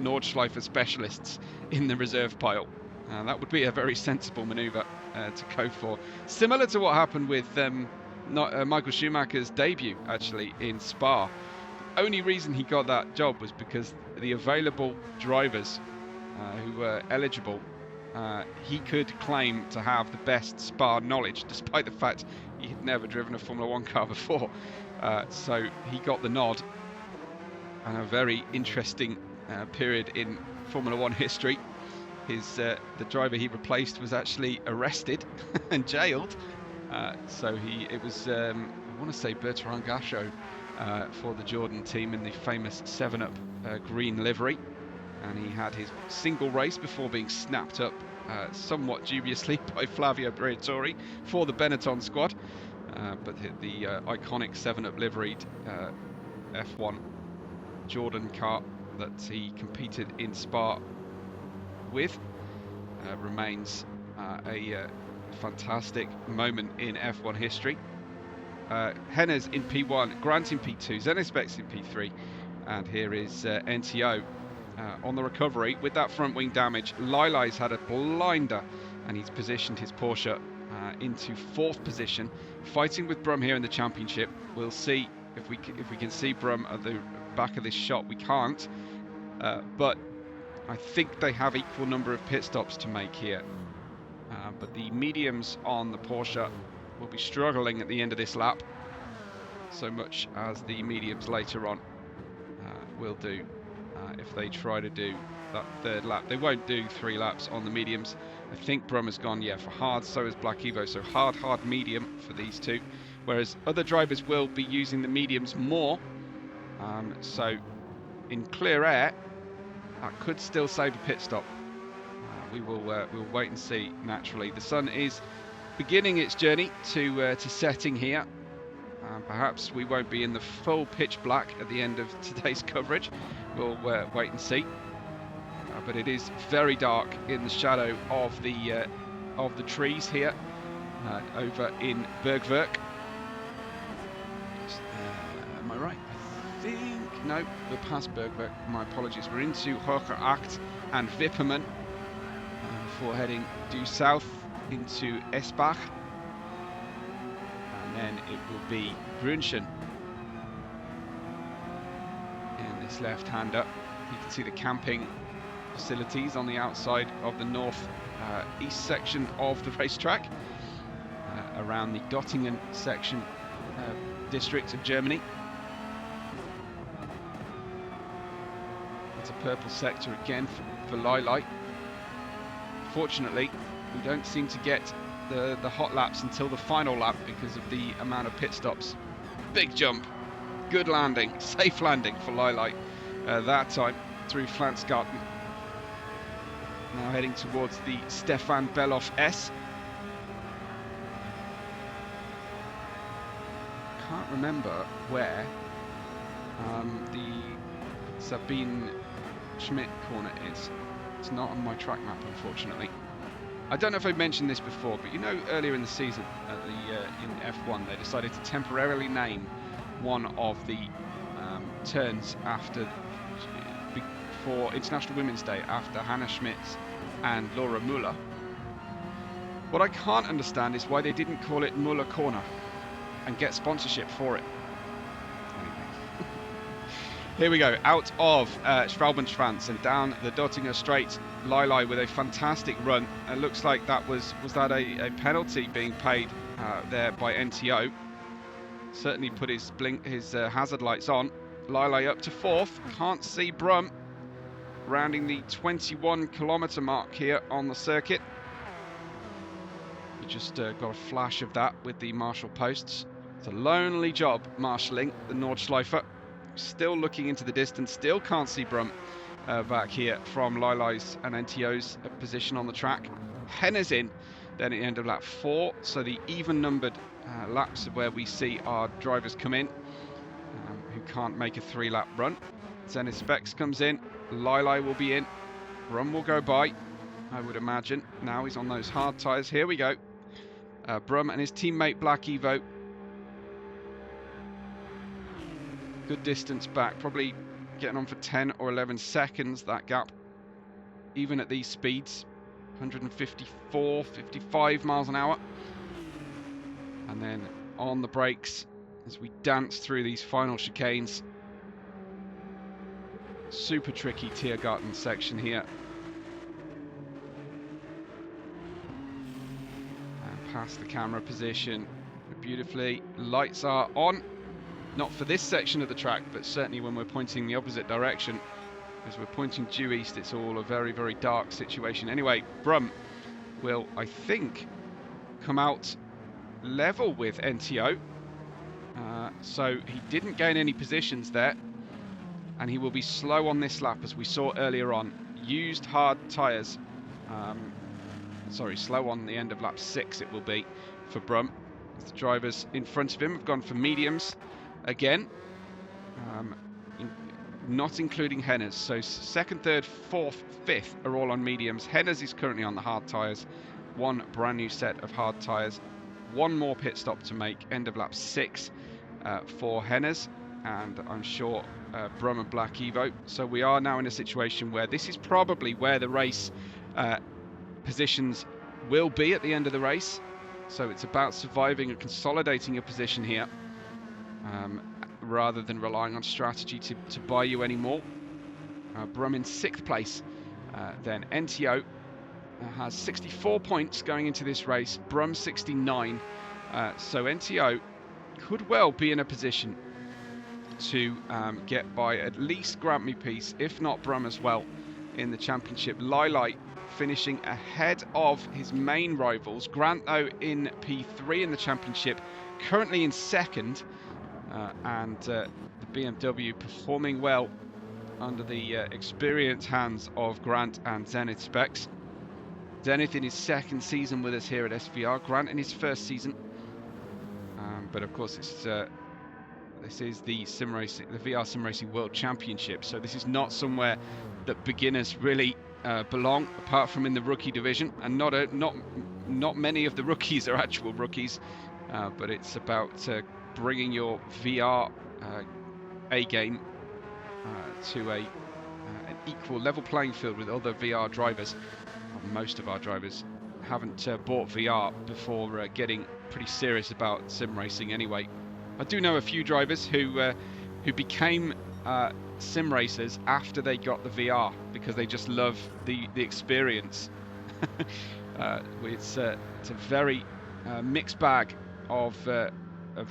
Nordschleife specialists in the reserve pile. That would be a very sensible manoeuvre to go for. Similar to what happened with Michael Schumacher's debut, actually, in Spa. The only reason he got that job was because the available drivers who were eligible, he could claim to have the best Spa knowledge, despite the fact he had never driven a Formula 1 car before. So he got the nod, and a very interesting period in Formula 1 history. The driver he replaced was actually arrested and jailed. So it was I want to say Bertrand Gachot for the Jordan team in the famous 7-Up green livery, and he had his single race before being snapped up somewhat dubiously by Flavio Briatore for the Benetton squad. But the iconic 7-Up liveried F1 Jordan car that he competed in Spa with remains a fantastic moment in F1 history. Hennes in P1, Grant in P2, Zenith Specs in P3, and here is NTO on the recovery with that front wing damage. Lai's had a blinder, and he's positioned his Porsche into 4th position, fighting with Brum here in the championship. We'll see if we can see Brum at the back of this shot. We can't, but I think they have equal number of pit stops to make here. But the mediums on the Porsche will be struggling at the end of this lap, so much as the mediums later on will do if they try to do that 3rd lap. They won't do 3 laps on the mediums. I think Brum has gone, for hard, so is Black Evo, so hard, medium for these two, whereas other drivers will be using the mediums more. So in clear air, that could still save a pit stop. We'll wait and see. Naturally, the sun is beginning its journey to setting here. Perhaps we won't be in the full pitch black at the end of today's coverage. We'll wait and see. But it is very dark in the shadow of the trees here over in Bergwerk. Am I right? I think no, we're past Bergwerk. My apologies. We're into Hoger Acht and Wipperman before heading due south into Esbach, and then it will be Brünchen in this left-hander. You can see the camping facilities on the outside of the north east section of the racetrack, around the Göttingen section district of Germany. It's a purple sector again for Lai. Fortunately, we don't seem to get the hot laps until the final lap because of the amount of pit stops. Big jump, good landing, safe landing for Lai that time through Flansgarten. Now heading towards the Stefan Beloff S. Can't remember where the Sabine Schmidt corner is. It's not on my track map, unfortunately. I don't know if I mentioned this before, but you know, earlier in the season at in F1, they decided to temporarily name one of the turns for International Women's Day after Hannah Schmitz and Laura Müller. What I can't understand is why they didn't call it Müller Corner and get sponsorship for it. Anyway. Here we go, out of Schwalbenschwanz and down the Dottinger Straight Lili with a fantastic run. It looks like that was that a penalty being paid there by NTO. Certainly put his hazard lights on. Lili up to 4th. Can't see Brum rounding the 21-kilometre mark here on the circuit. We just got a flash of that with the marshal posts. It's a lonely job marshalling the Nordschleife. Still looking into the distance. Still can't see Brum back here from Lili's and NTO's position on the track. Henner's in then at the end of lap 4, so the even-numbered laps of where we see our drivers come in who can't make a 3-lap run. Zenith Specs comes in, Lili will be in, Brum will go by, I would imagine. Now he's on those hard tyres. Here we go. Brum and his teammate Black Evo. Good distance back, probably getting on for 10 or 11 seconds, that gap. Even at these speeds, 154, 55 miles an hour. And then on the brakes as we dance through these final chicanes. Super tricky Tiergarten section here. And past the camera position beautifully. Lights are on. Not for this section of the track, but certainly when we're pointing the opposite direction. As we're pointing due east, it's all a very, very dark situation. Anyway, Brum will, I think, come out level with NTO. So he didn't gain any positions there. And he will be slow on this lap, as we saw earlier on. Used hard tyres. Sorry, slow on the end of lap 6 it will be for Brum. The drivers in front of him have gone for mediums again. Not including Henner's. So 2nd, 3rd, 4th, 5th are all on mediums. Henner's is currently on the hard tyres. One brand new set of hard tyres. One more pit stop to make. End of lap 6 for Henner's. And I'm sure Brum and Black Evo. So we are now in a situation where this is probably where the race positions will be at the end of the race. So it's about surviving and consolidating your position here, rather than relying on strategy to buy you anymore. Brum in 6th place. Then NTO has 64 points going into this race. Brum 69. So NTO could well be in a position to get by at least Grant Me Peace, if not Brum as well, in the championship. Lili finishing ahead of his main rivals. Grant, though, in P3 in the championship, currently in 2nd, and the BMW performing well under the experienced hands of Grant and Zenith Specs. Zenith in his 2nd season with us here at SVR, Grant in his 1st season. But of course, this is the VR Sim Racing World Championship, so this is not somewhere that beginners really belong, apart from in the rookie division, and not many of the rookies are actual rookies, but it's about bringing your VR A game to an equal level playing field with other VR drivers. Well, most of our drivers haven't bought VR before getting pretty serious about sim racing anyway. I do know a few drivers who became sim racers after they got the VR because they just love the experience. It's a very mixed bag of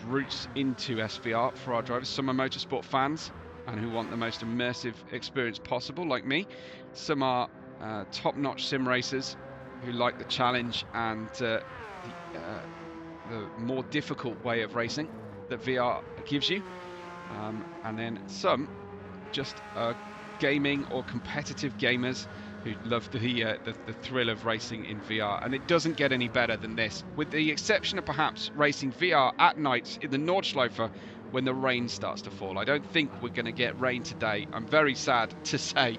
routes into SVR for our drivers. Some are motorsport fans and who want the most immersive experience possible, like me. Some are top-notch sim racers who like the challenge and the more difficult way of racing that VR gives you, and then some just gaming or competitive gamers who love the thrill of racing in VR. And it doesn't get any better than this, with the exception of perhaps racing VR at night in the Nordschleife when the rain starts to fall. I don't think we're going to get rain today. I'm very sad to say.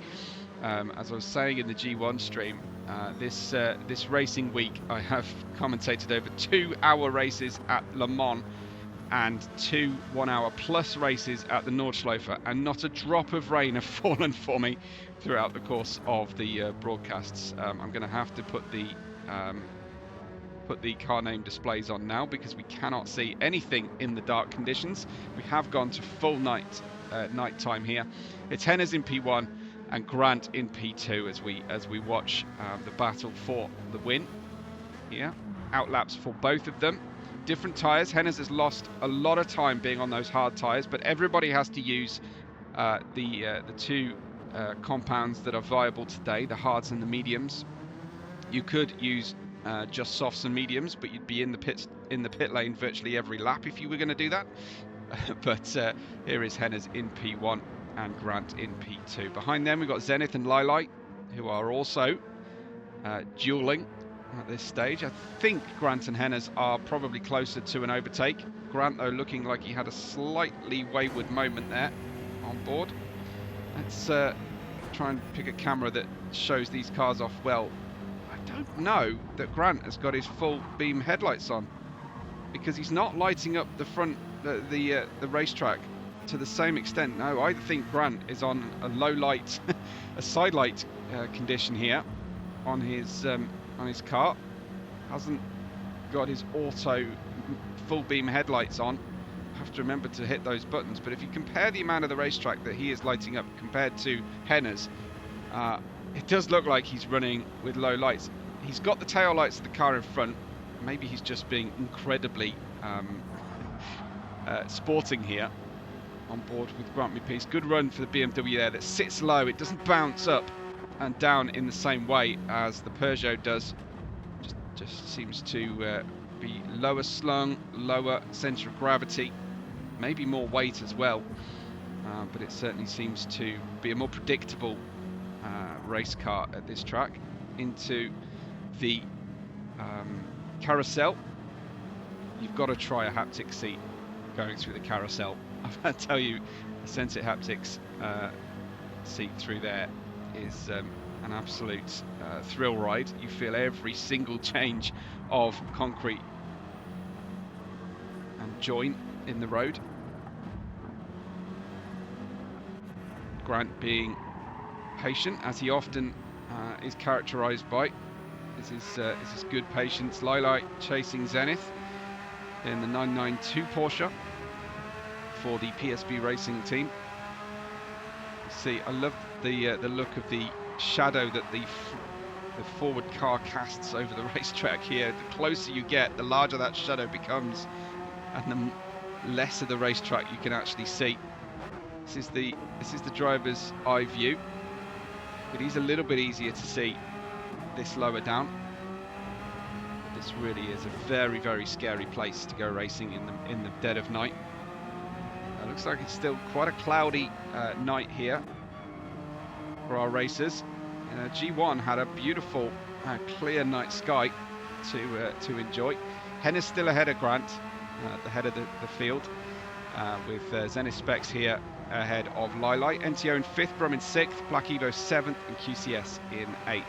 As I was saying in the G1 stream, this racing week I have commentated over 2-hour races at Le Mans and 2 1-hour plus races at the Nordschleife, and not a drop of rain have fallen for me throughout the course of the broadcasts. I'm going to have to put the car name displays on now because we cannot see anything in the dark conditions. We have gone to full night time here. It's Henner's in P1, and Grant in P2 as we watch the battle for the win here. Outlaps for both of them. Different tyres. Hennes has lost a lot of time being on those hard tyres, but everybody has to use the two compounds that are viable today, the hards and the mediums. You could use just softs and mediums, but you'd be in the pit lane virtually every lap if you were going to do that. But here is Hennes in P1 and Grant in P2. Behind them we've got Zenith and Lilite, who are also dueling at this stage. I think Grant and Hennes are probably closer to an overtake. Grant, though, looking like he had a slightly wayward moment there on board. Let's try and pick a camera that shows these cars off well. I don't know that Grant has got his full beam headlights on, because he's not lighting up the front, the racetrack to the same extent. No, I think Grant is on a low light, a side light condition here on his car. Hasn't got his auto full beam headlights on. Have to remember to hit those buttons. But if you compare the amount of the racetrack that he is lighting up compared to Hennes, it does look like he's running with low lights. He's got the tail lights of the car in front. Maybe he's just being incredibly sporting here on board with Grant Peace. Good run for the BMW there, that sits low. It doesn't bounce up and down in the same way as the Peugeot does. Just seems to be lower slung, lower centre of gravity, maybe more weight as well, but it certainly seems to be a more predictable race car at this track. Into the carousel. You've got to try a haptic seat going through the carousel. I tell you, the Sensei haptics seat through there is an absolute thrill ride. You feel every single change of concrete and joint in the road. Grant being patient, as he often is characterised by. This is good patience. Lilite chasing Zenith in the 992 Porsche for the PSB Racing team. See, I love the look of the shadow that the forward car casts over the racetrack here. The closer you get, the larger that shadow becomes, and the less of the racetrack you can actually see. This is the driver's eye view. It is a little bit easier to see this lower down. This really is a very, very scary place to go racing in the dead of night. Looks like it's still quite a cloudy night here for our racers. G1 had a beautiful clear night sky to enjoy. Hennes still ahead of Grant at the head of the field, with Zenith Specs here ahead of Lilite. NTO in 5th, Brum in 6th, Black Evo 7th and QCS in 8th.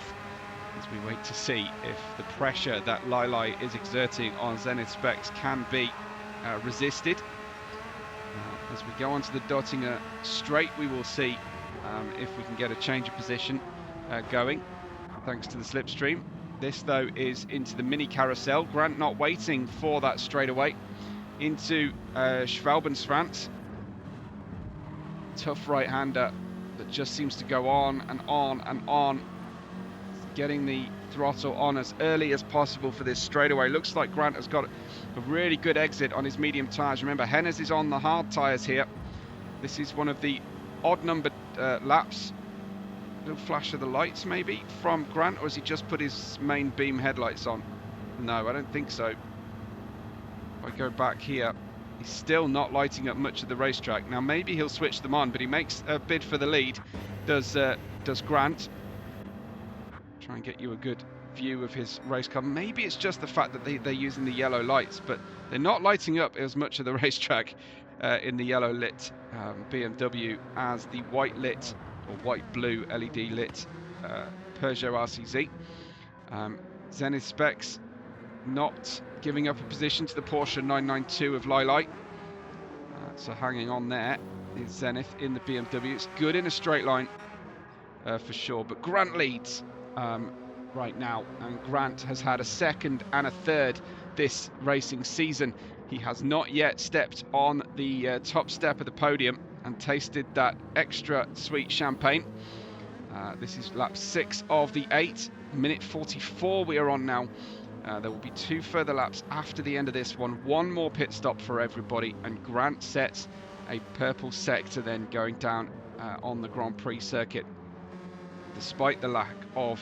As we wait to see if the pressure that Lilite is exerting on Zenith Specs can be resisted. As we go onto the Dottinger straight, we will see if we can get a change of position going, thanks to the slipstream. This, though, is into the mini carousel. Grant not waiting for that straightaway. Into Schwalbenstrand. Tough right-hander that just seems to go on and on and on. Getting the throttle on as early as possible for this straightaway. Looks like Grant has got a really good exit on his medium tyres. Remember, Hennes is on the hard tyres here. This is one of the odd-numbered laps. Little flash of the lights, maybe, from Grant, or has he just put his main beam headlights on? No, I don't think so. If I go back here, he's still not lighting up much of the racetrack. Now, maybe he'll switch them on, but he makes a bid for the lead. Does Grant. Try and get you a good view of his race car. Maybe it's just the fact that they're using the yellow lights, but they're not lighting up as much of the racetrack in the yellow lit BMW as the white lit or white blue LED lit Peugeot RCZ. Zenith Specs not giving up a position to the Porsche 992 of Lilite. So hanging on there is Zenith in the BMW. It's good in a straight line for sure, but Grant leads right now, and Grant has had a second and a third this racing season. He has not yet stepped on the top step of the podium and tasted that extra sweet champagne. This is lap 6 of the 8, minute 44 we are on now. There will be 2 further laps after the end of this one. 1 more pit stop for everybody, and Grant sets a purple sector then going down on the Grand Prix circuit. Despite the lack of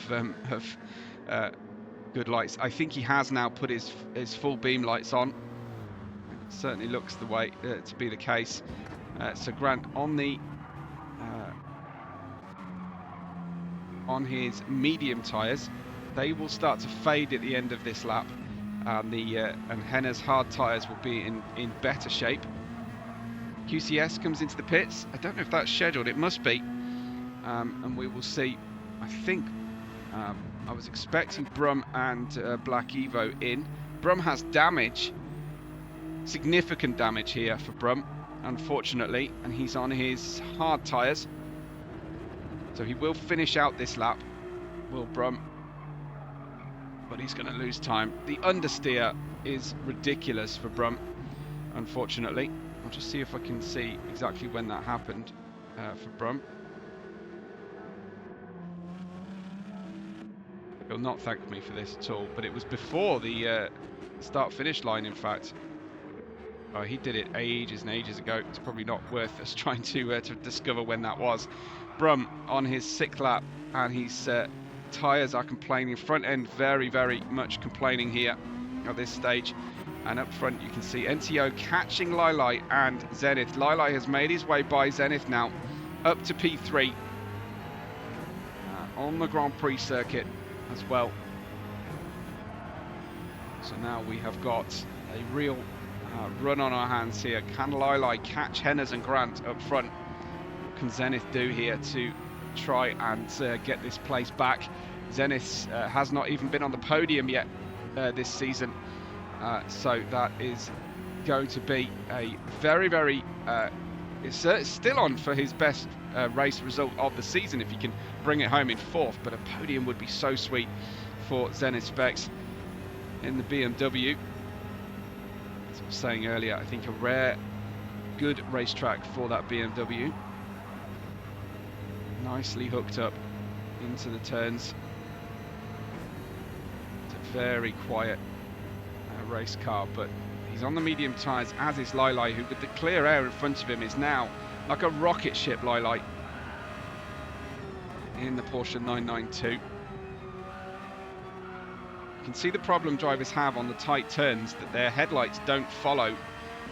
good lights, I think he has now put his full beam lights on. It certainly looks the way to be the case. So Grant on his medium tyres, they will start to fade at the end of this lap, and Henna's hard tyres will be in better shape. QCS comes into the pits. I don't know if that's scheduled. It must be, and we will see. I think I was expecting Brum and Black Evo in. Brum has damage, significant damage here for Brum, unfortunately, and he's on his hard tyres. So he will finish out this lap, will Brum, but he's going to lose time. The understeer is ridiculous for Brum, unfortunately. I'll just see if I can see exactly when that happened for Brum. He'll not thank me for this at all, but it was before the start-finish line, in fact. Oh, he did it ages and ages ago. It's probably not worth us trying to discover when that was. Brum on his 6th lap, and his tyres are complaining. Front end very, very much complaining here at this stage. And up front you can see NTO catching Lilai and Zenith. Lilai has made his way by Zenith now up to P3 on the Grand Prix circuit as well. So now we have got a real run on our hands here. Can Lilai catch Hennas and Grant up front? What can Zenith do here to try and get this place back? Zenith has not even been on the podium yet this season, so that is going to be a very, very it's still on for his best race result of the season if he can bring it home in 4th, but a podium would be so sweet for Zenith Specs in the BMW. As I was saying earlier, I think a rare good racetrack for that BMW. Nicely hooked up into the turns. It's a very quiet race car, but he's on the medium tyres, as is Lilai, who with the clear air in front of him is now like a rocket ship. Lilai in the Porsche 992. You can see the problem drivers have on the tight turns, that their headlights don't follow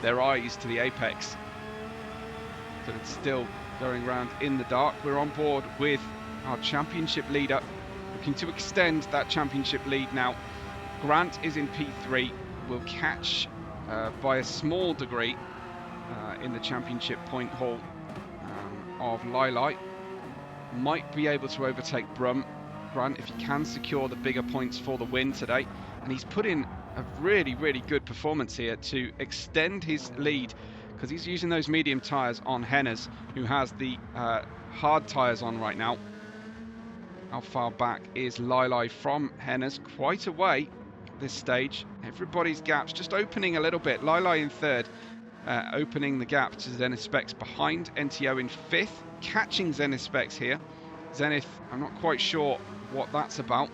their eyes to the apex, but it's still going around in the dark. We're on board with our championship leader, looking to extend that championship lead now. Grant is in P3, will catch by a small degree in the championship point haul of Lilai. Might be able to overtake Brum. Grant, if he can secure the bigger points for the win today, and he's put in a really, really good performance here to extend his lead, because he's using those medium tyres on Hennas, who has the hard tyres on right now. How far back is Lilai from Hennas? Quite a way at this stage. Everybody's gaps just opening a little bit. Lilai in 3rd, opening the gap to Zenith Specs behind. NTO in 5th, catching Zenith Specs here. Zenith, I'm not quite sure what that's about,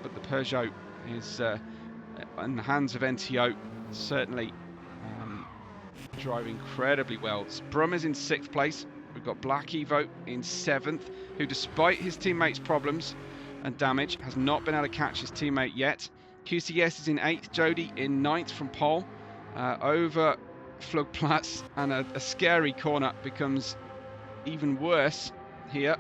but the Peugeot is in the hands of NTO, certainly driving incredibly well. Brum is in 6th place. We've got Black Evo in 7th, who despite his teammates' problems and damage has not been able to catch his teammate yet. QCS is in 8th, Jody in 9th from pole. Over Flugplatz, and a scary corner becomes even worse here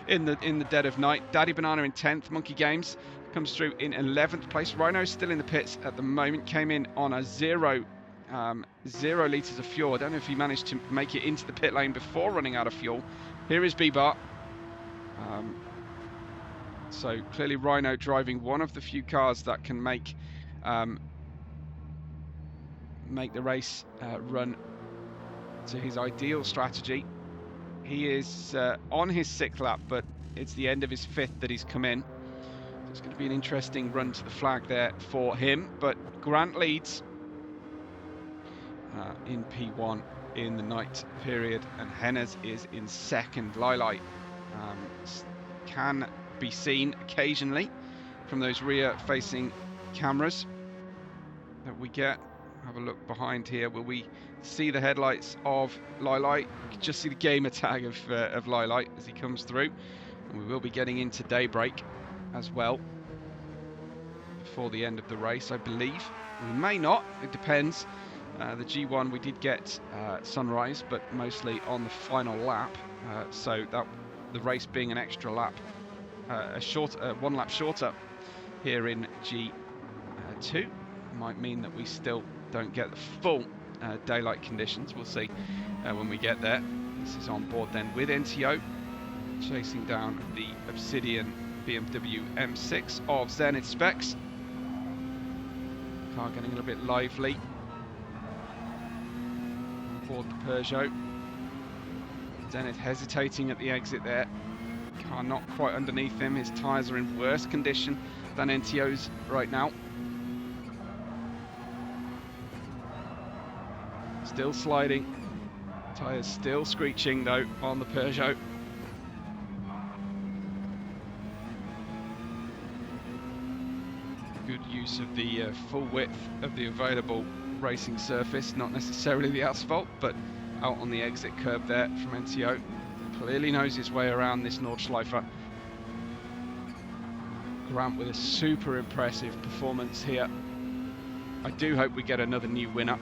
in the dead of night. Daddy Banana in 10th. Monkey Games comes through in 11th place. Rhino's still in the pits at the moment, came in on a 0 litres of fuel. I don't know if he managed to make it into the pit lane before running out of fuel. Here is B-Bar. So clearly Rhino driving one of the few cars that can make the race run to his ideal strategy. He is on his 6th lap, but it's the end of his 5th that he's come in. So it's going to be an interesting run to the flag there for him. But Grant leads in P1 in the night period, and Hennas is in 2nd. Lilai can be seen occasionally from those rear-facing cameras that we get. Have a look behind here. Will we see the headlights of Lili? You can just see the gamer tag of Lili as he comes through. And we will be getting into daybreak as well before the end of the race, I believe. We may not, it depends. The G1 we did get sunrise, but mostly on the final lap. So that the race being an extra lap, one lap shorter here in G2 might mean that we still don't get the full daylight conditions. We'll see when we get there. This is on board then with NTO, chasing down the Obsidian BMW M6 of Zenith specs. Car getting a little bit lively aboard the Peugeot. Zenith hesitating at the exit there. Car not quite underneath him. His tyres are in worse condition than NTO's right now. Still sliding. Tyres still screeching though on the Peugeot. Good use of the full width of the available racing surface, not necessarily the asphalt, but out on the exit curb there from NTO. Clearly knows his way around this Nordschleife. Grant with a super impressive performance here. I do hope we get another new winner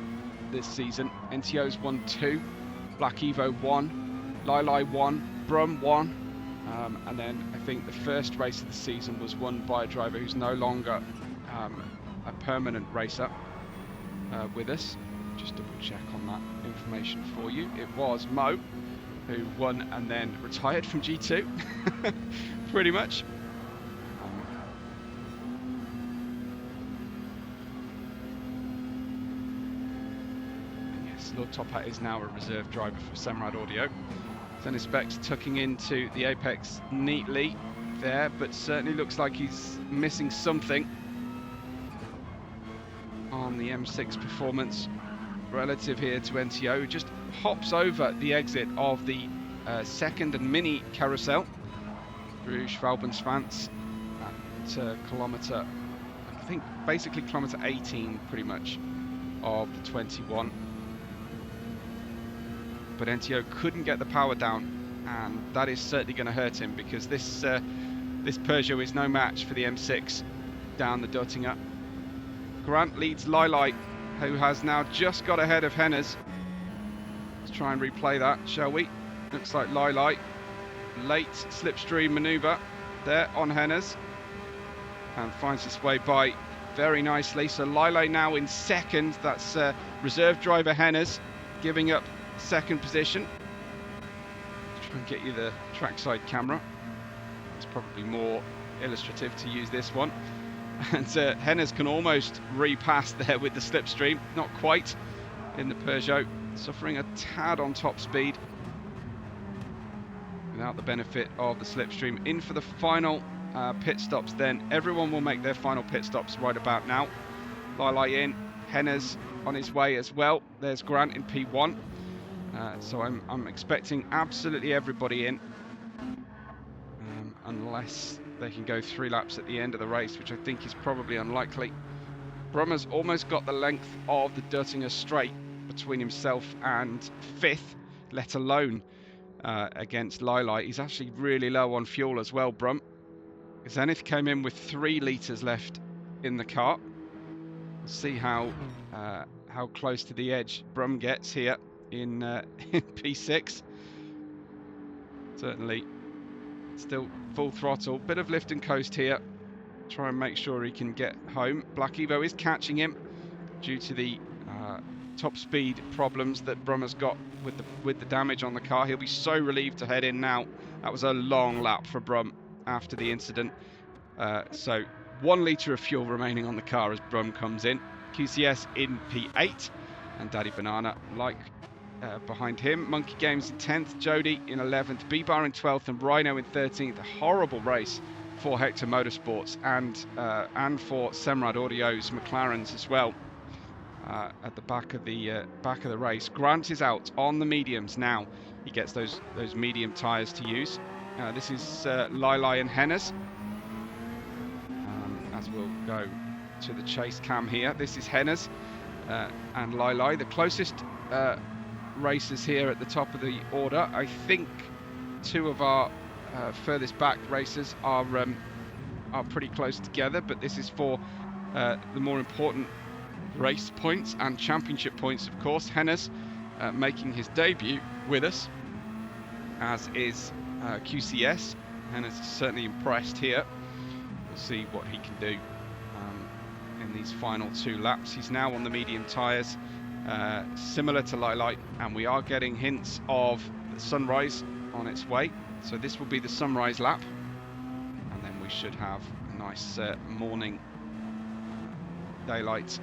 this season. NTO's won 2, Black Evo 1, Lili 1, Brum 1, and then I think the first race of the season was won by a driver who's no longer a permanent racer with us. Just double check on that information for you. It was Mo who won and then retired from G2 pretty much. Lord Top Hat is now a reserve driver for Semrad Audio. Zenith Specs tucking into the apex neatly there, but certainly looks like he's missing something on the M6 performance relative here to NTO, who just hops over the exit of the second and mini carousel. Bruges Valbensvans at kilometre, I think basically kilometre 18 pretty much of the 21. But NTO couldn't get the power down, and that is certainly going to hurt him, because this Peugeot is no match for the M6 down the Dottinger. Grant leads Lili, who has now just got ahead of Hennes. Let's try and replay that, shall we? Looks like Lili, late slipstream manoeuvre there on Hennes, and finds his way by very nicely. So Lili now in second. That's reserve driver Hennes giving up second position. Let's try and get you the trackside camera. It's probably more illustrative to use this one. And Hennes can almost repass there with the slipstream. Not quite in the Peugeot. Suffering a tad on top speed without the benefit of the slipstream. In for the final pit stops then. Everyone will make their final pit stops right about now. Lili in, Hennes on his way as well. There's Grant in P1. So I'm expecting absolutely everybody in, unless they can go 3 laps at the end of the race, which I think is probably unlikely. Brummer's almost got the length of the Dottinger straight between himself and 5th, let alone against Lili. He's actually really low on fuel as well, Brum. Zenith came in with 3 litres left in the car. We'll see how close to the edge Brum gets here in P6. Certainly still full throttle, bit of lift and coast here, try and make sure he can get home. Black Evo is catching him due to the top speed problems that Brum has got with the damage on the car. He'll be so relieved to head in now. That was a long lap for Brum after the incident. So 1 litre of fuel remaining on the car as Brum comes in. QCS in P8 and Daddy Banana behind him. Monkey Games in 10th, Jody in 11th, B-Bar in 12th, and Rhino in 13th. A horrible race for Hector Motorsports and for Semrad Audio's McLarens as well. At the back of the race, Grant is out on the mediums now. He gets those medium tyres to use. This is Lili and Hennes. As we'll go to the chase cam here. This is Hennes and Lili, the closest racers here at the top of the order. I think two of our furthest back racers are pretty close together, but this is for the more important race points and championship points, of course. Hennes making his debut with us, as is QCS. Hennes is certainly impressed here. We'll see what he can do in these final 2 laps. He's now on the medium tyres, similar to Lili, and we are getting hints of the sunrise on its way. So this will be the sunrise lap, and then we should have a nice morning daylight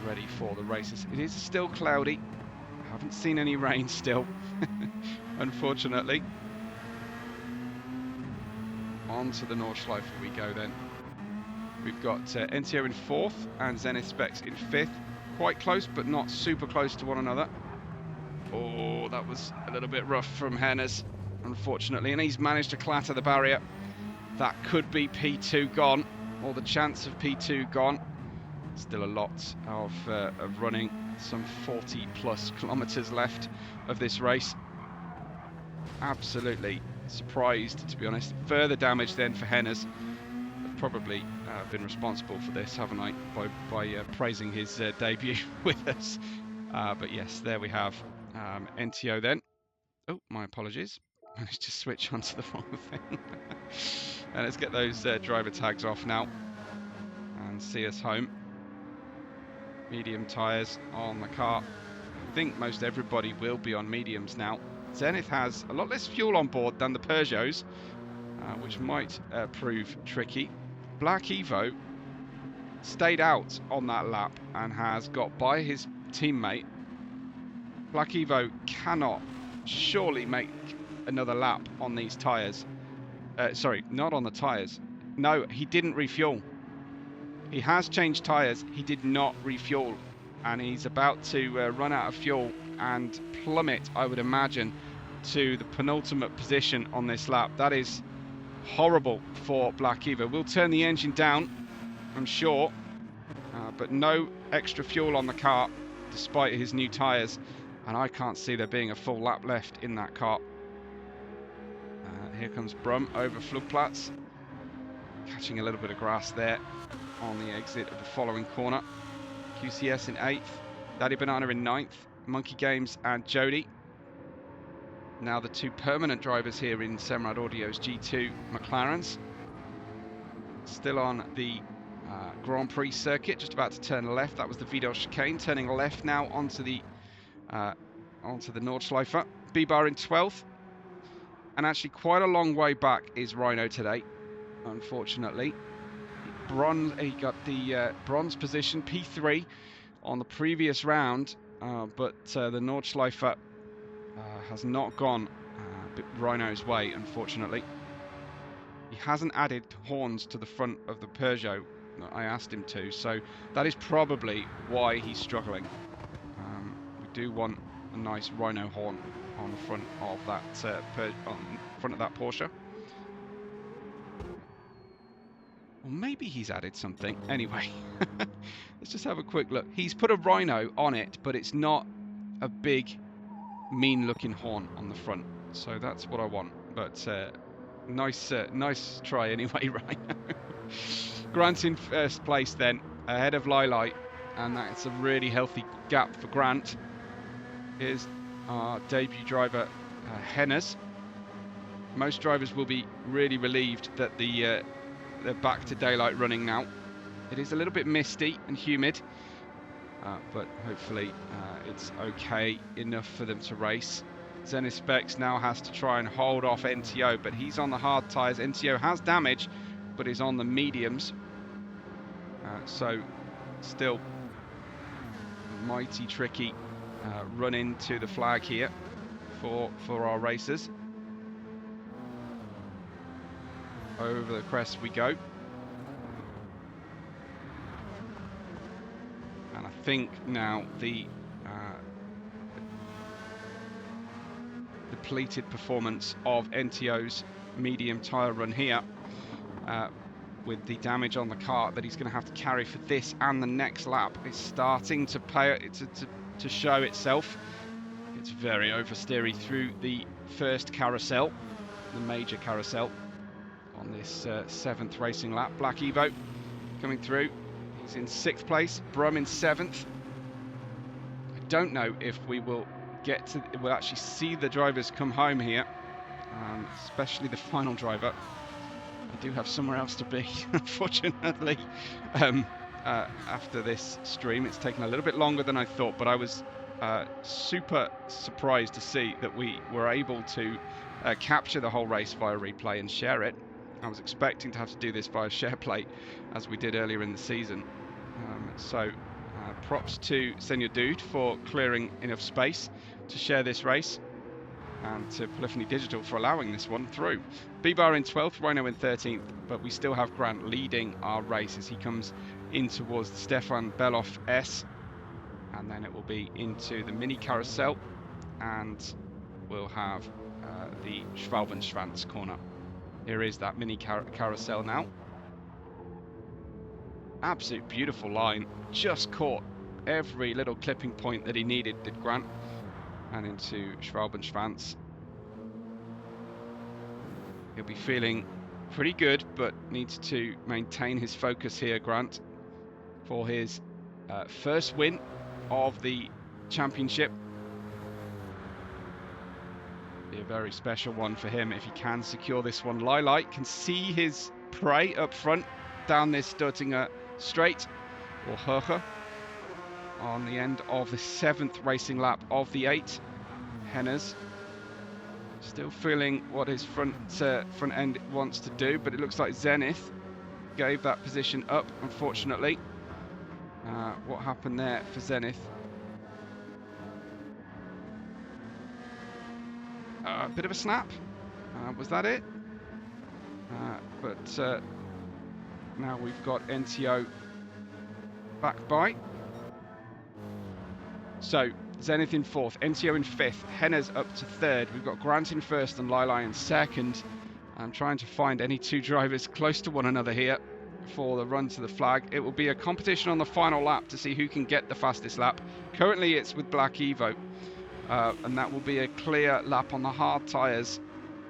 ready for the races. It is still cloudy. I haven't seen any rain still, unfortunately. On to the Nordschleife we go then. We've got NTO in 4th and Zenith Specs in 5th. Quite close, but not super close to one another. Oh, that was a little bit rough from Hennes, unfortunately, and he's managed to clatter the barrier. That could be P2 gone, or the chance of P2 gone. Still a lot of running, some 40 plus kilometers left of this race. Absolutely surprised, to be honest. Further damage then for Hennes. I've probably been responsible for this, haven't I, by praising his debut with us. But yes, there we have NTO then. Oh, my apologies. Managed to switch onto the wrong thing. And let's get those driver tags off now and see us home. Medium tyres on the car. I think most everybody will be on mediums now. Zenith has a lot less fuel on board than the Peugeots, which might prove tricky. Black Evo stayed out on that lap and has got by his teammate. Black Evo cannot surely make another lap on these tyres. Sorry, not on the tyres. No, he didn't refuel. He has changed tyres. He did not refuel, and he's about to run out of fuel and plummet, I would imagine, to the penultimate position on this lap. That is horrible for Black Evo. We'll turn the engine down, I'm sure, but no extra fuel on the car despite his new tyres, and I can't see there being a full lap left in that car. Here comes Brum over Flugplatz, catching a little bit of grass there on the exit of the following corner. QCS in 8th, Daddy Banana in 9th, Monkey Games and Jody. Now the 2 permanent drivers here in Semrad Audio's G2 McLarens. Still on the Grand Prix circuit, just about to turn left. That was the Vidal chicane, turning left now onto the Nordschleife. B-Bar in 12th. And actually quite a long way back is Rhino today, unfortunately. Bronze, he got the bronze position, P3, on the previous round, but the Nordschleife has not gone Rhino's way, unfortunately. He hasn't added horns to the front of the Peugeot. I asked him to, so that is probably why he's struggling. We do want a nice Rhino horn on the front of that Porsche. Well, maybe he's added something. Anyway, let's just have a quick look. He's put a Rhino on it, but it's not a big, mean-looking horn on the front. So that's what I want. But nice try anyway, Rhino. Grant's in first place then, ahead of Lili, and that's a really healthy gap for Grant. Here's our debut driver, Hennes. Most drivers will be really relieved that they're back to daylight running now. It is a little bit misty and humid, but hopefully it's okay enough for them to race. Zenith Specs now has to try and hold off NTO, but he's on the hard tyres. NTO has damage, but is on the mediums. So still mighty tricky run into the flag here for our racers. Over the crest we go. And I think now the completed performance of NTO's medium tyre run here, with the damage on the car that he's going to have to carry for this and the next lap. It's starting to to show itself. It's very oversteery through the first carousel, the major carousel, on this 7th racing lap. Black Evo coming through. He's in 6th place, Brum in 7th. I don't know if we will we'll actually see the drivers come home here, especially the final driver. I do have somewhere else to be, unfortunately. After this stream, it's taken a little bit longer than I thought, but I was super surprised to see that we were able to capture the whole race via replay and share it. I was expecting to have to do this via SharePlay, as we did earlier in the season. So props to Senior Dude for clearing enough space to share this race, and to Polyphony Digital for allowing this one through. B-Bar in 12th, Rhino in 13th, but we still have Grant leading our race as he comes in towards the Stefan Beloff S, and then it will be into the mini carousel, and we'll have the Schwalbenschwanz corner. Here is that mini carousel now. Absolute beautiful line, just caught every little clipping point that he needed, did Grant. And into Schwalbenschwanz. He'll be feeling pretty good, but needs to maintain his focus here, Grant, for his first win of the championship. Be a very special one for him if he can secure this one. Lilac can see his prey up front down this Stuttinger straight, or Herche, on the end of the 7th racing lap of the 8. Hennes still feeling what his front end wants to do, but it looks like Zenith gave that position up, unfortunately. What happened there for Zenith? A bit of a snap. Was that it? But now we've got NTO back by. So Zenith in 4th, NTO in 5th, Hennes up to 3rd. We've got Grant in 1st and Lili in 2nd. I'm trying to find any two drivers close to one another here for the run to the flag. It will be a competition on the final lap to see who can get the fastest lap. Currently it's with Black Evo, and that will be a clear lap on the hard tyres,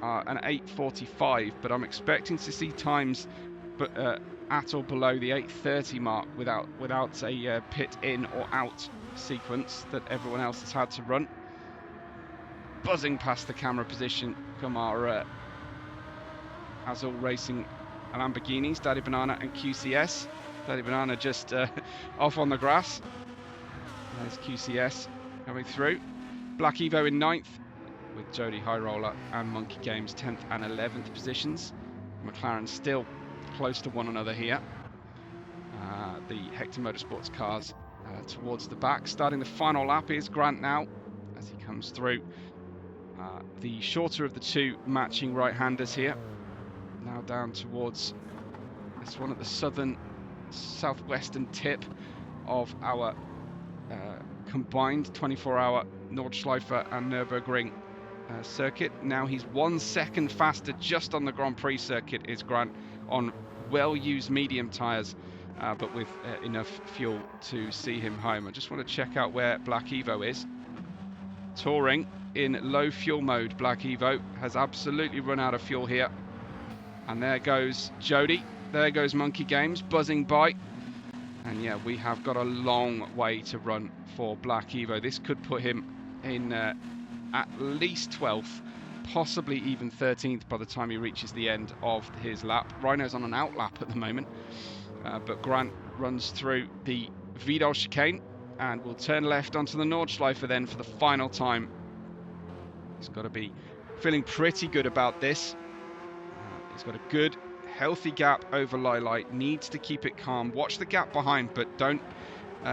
an 8:45, but I'm expecting to see times at or below the 8:30 mark without a pit in or out sequence that everyone else has had to run. Buzzing past the camera position come our Azul Racing Lamborghinis, Daddy Banana and QCS. Daddy Banana just off on the grass. There's QCS coming through. Black Evo in 9th, with Jody High Roller and Monkey Games 10th and 11th positions. McLaren still close to one another here. The Hector Motorsports cars towards the back. Starting the final lap is Grant now as he comes through. The shorter of the two matching right-handers here. Now down towards this one at the southwestern tip of our combined 24-hour Nordschleife and Nürburgring circuit. Now he's 1 second faster just on the Grand Prix circuit is Grant on well-used medium tyres, but with enough fuel to see him home. I just want to check out where Black Evo is. Touring in low fuel mode. Black Evo has absolutely run out of fuel here. And there goes Jody. There goes Monkey Games buzzing by. And yeah, we have got a long way to run for Black Evo. This could put him in at least 12th, possibly even 13th by the time he reaches the end of his lap. Rhino's on an out lap at the moment, but Grant runs through the Vidal chicane and will turn left onto the Nordschleife then for the final time. He's got to be feeling pretty good about this. He's got a good, healthy gap over Lilac. Needs to keep it calm. Watch the gap behind, but don't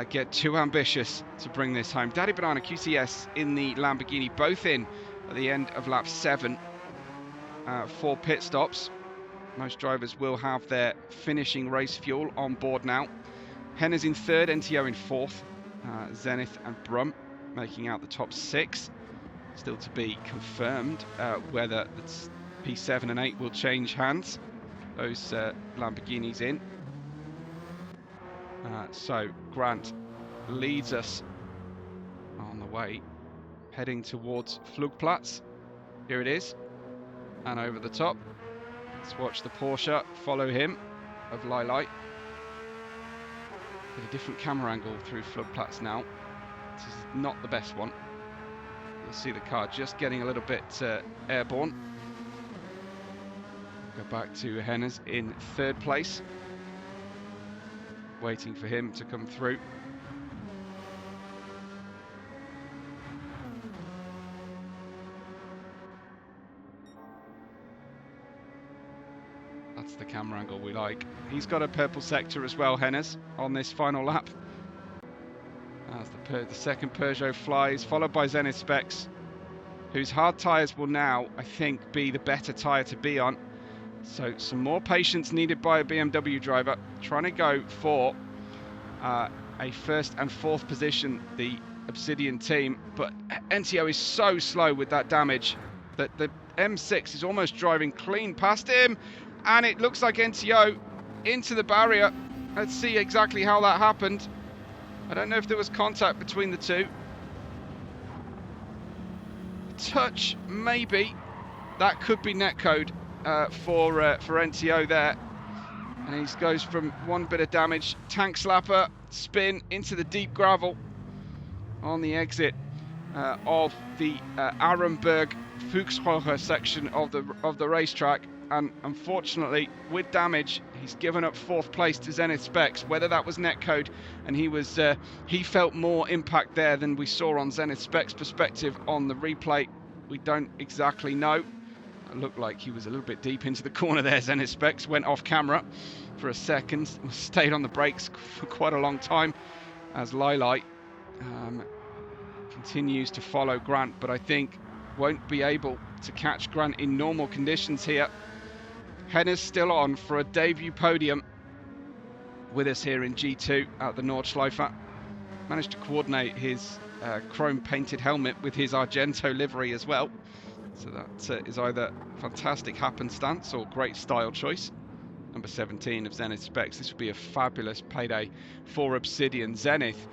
get too ambitious to bring this home. Daddy Banana, QCS in the Lamborghini, both in at the end of lap 7 for pit stops. Most drivers will have their finishing race fuel on board now. Hennes in 3rd, NTO in 4th. Zenith and Brum making out the top 6. Still to be confirmed whether it's P7 and 8 will change hands. Those Lamborghinis in. So Grant leads us on the way, heading towards Flugplatz. Here it is, and over the top. Let's watch the Porsche follow him of Lilai. With a different camera angle through Flugplatz now. This is not the best one. You'll see the car just getting a little bit airborne. Go back to Hennes in third place. Waiting for him to come through. That's the camera angle we like. He's got a purple sector as well, Hennes, on this final lap. As the second Peugeot flies, followed by Zenith Specs, whose hard tyres will now, I think, be the better tyre to be on. So some more patience needed by a BMW driver, trying to go for a first and fourth position, the Obsidian team. But NTO is so slow with that damage that the M6 is almost driving clean past him. And it looks like NTO into the barrier. Let's see exactly how that happened. I don't know if there was contact between the two. Touch, maybe. That could be netcode for NTO there. And he goes from one bit of damage, tank slapper, spin into the deep gravel on the exit of the Arenberg Fuchsrocher section of the racetrack. And unfortunately, with damage, he's given up fourth place to Zenith Specs. Whether that was netcode and he felt more impact there than we saw on Zenith Specs' perspective on the replay, we don't exactly know. It looked like he was a little bit deep into the corner there. Zenith Specs went off camera for a second, stayed on the brakes for quite a long time as Lilai continues to follow Grant, but I think won't be able to catch Grant in normal conditions here. Hennes still on for a debut podium with us here in G2 at the Nordschleife. Managed to coordinate his chrome painted helmet with his Argento livery as well. So that is either fantastic happenstance or great style choice. Number 17 of Zenith Specs. This would be a fabulous payday for Obsidian. Zenith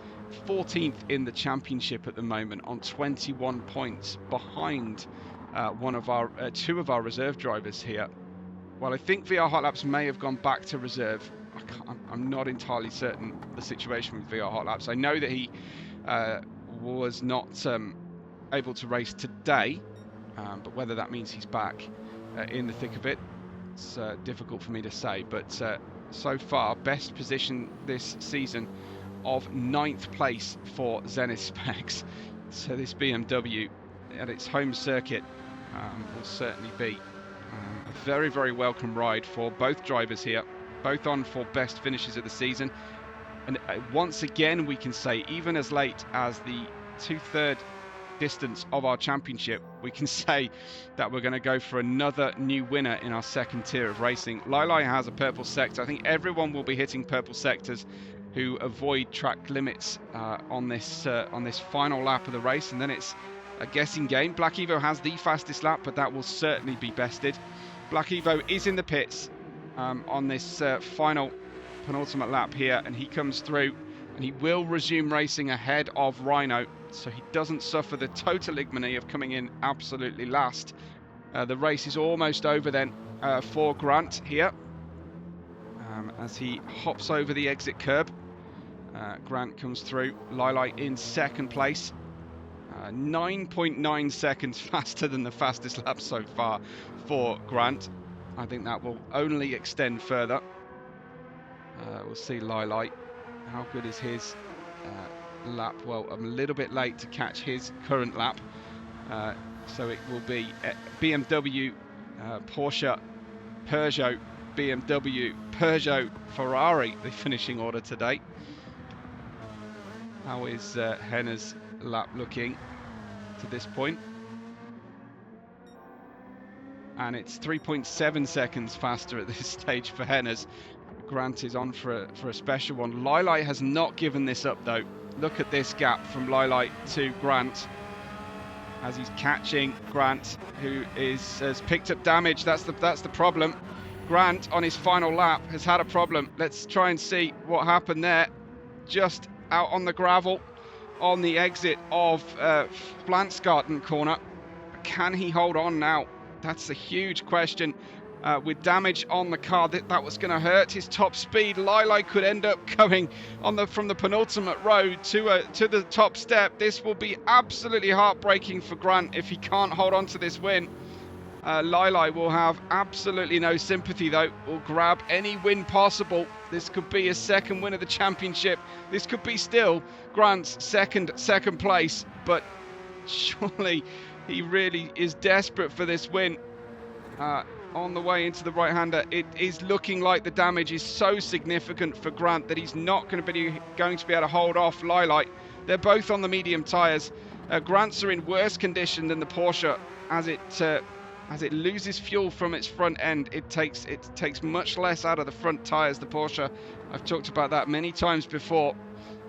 14th in the championship at the moment on 21 points behind two of our reserve drivers here. Well, I think VR Hot Laps may have gone back to reserve. I'm not entirely certain the situation with VR Hot Laps. I know that he was not able to race today, but whether that means he's back in the thick of it, it's difficult for me to say. But so far, best position this season of 9th place for Zenith Specs. So this BMW at its home circuit will certainly be a very, very welcome ride for both drivers here, both on for best finishes of the season. And once again, we can say, even as late as the 2/3 distance of our championship, we can say that we're going to go for another new winner in our second tier of racing. Lilai has a purple sector. I think everyone will be hitting purple sectors who avoid track limits on this final lap of the race, and then it's a guessing game. Black Evo has the fastest lap, but that will certainly be bested. Black Evo is in the pits on this final penultimate lap here, and he comes through and he will resume racing ahead of Rhino, so he doesn't suffer the total ignominy of coming in absolutely last. The race is almost over then for Grant here as he hops over the exit curb. Grant comes through. Lilai in second place. 9.9 seconds faster than the fastest lap so far for Grant. I think that will only extend further. We'll see Lilai. How good is his lap? Well, I'm a little bit late to catch his current lap. So it will be BMW, Porsche, Peugeot, BMW, Peugeot, Ferrari, the finishing order today. How is Hennes' lap looking to this point? And it's 3.7 seconds faster at this stage for Hennes. Grant is on for a special one. Lilai has not given this up though. Look at this gap from Lilai to Grant. as he's catching Grant, who has picked up damage. That's the problem. Grant on his final lap has had a problem. Let's try and see what happened there. Just out on the gravel on the exit of Flansgarten corner. Can he hold on now? That's a huge question. With damage on the car, that was going to hurt his top speed. Lilai could end up going from the penultimate row to the top step. This will be absolutely heartbreaking for Grant if he can't hold on to this win. Lilai will have absolutely no sympathy, though. Will grab any win possible. This could be his second win of the championship. This could be still Grant's second place, but surely he really is desperate for this win. On the way into the right-hander, it is looking like the damage is so significant for Grant that he's not going to be able to hold off Lilai. They're both on the medium tyres. Grant's are in worse condition than the Porsche as it loses fuel from its front end. It takes much less out of the front tyres, the Porsche. I've talked about that many times before.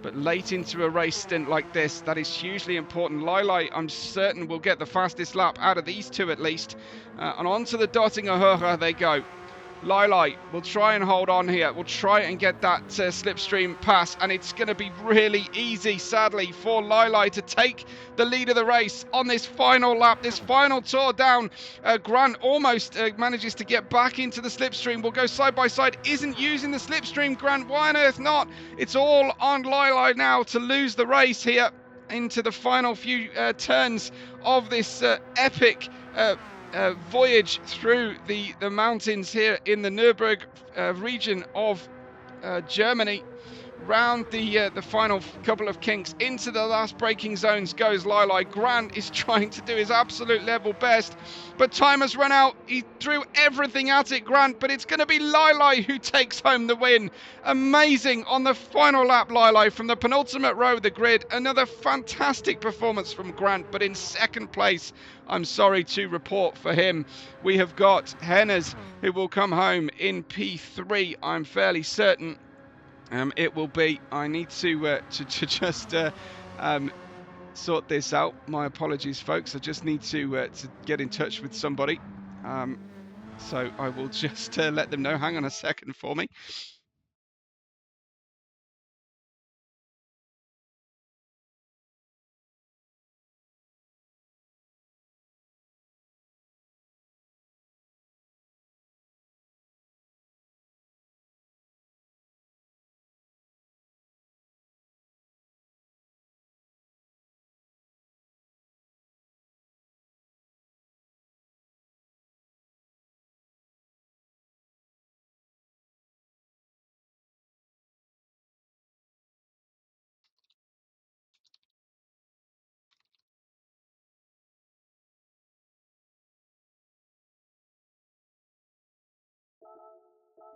But late into a race stint like this, that is hugely important. Lilai, I'm certain, will get the fastest lap out of these two at least. And onto the Dottinger Höhe they go. Lilai will try and hold on here. We'll try and get that slipstream pass. And it's going to be really easy, sadly, for Lilai to take the lead of the race on this final lap, this final tour down. Grant almost manages to get back into the slipstream. We'll go side by side. Isn't using the slipstream, Grant. Why on earth not? It's all on Lilai now to lose the race here into the final few turns of this epic voyage through the mountains here in the Nürburgring region of Germany. Round the final couple of kinks, into the last braking zones goes Lilai. Grant is trying to do his absolute level best, but time has run out. He threw everything at it, Grant, but it's going to be Lilai who takes home the win. Amazing on the final lap, Lilai, from the penultimate row of the grid. Another fantastic performance from Grant, but in second place, I'm sorry to report for him, we have got Hennes, who will come home in P3, I'm fairly certain. It will be. I need to just sort this out. My apologies, folks. I just need to get in touch with somebody. So I will just let them know. Hang on a second for me.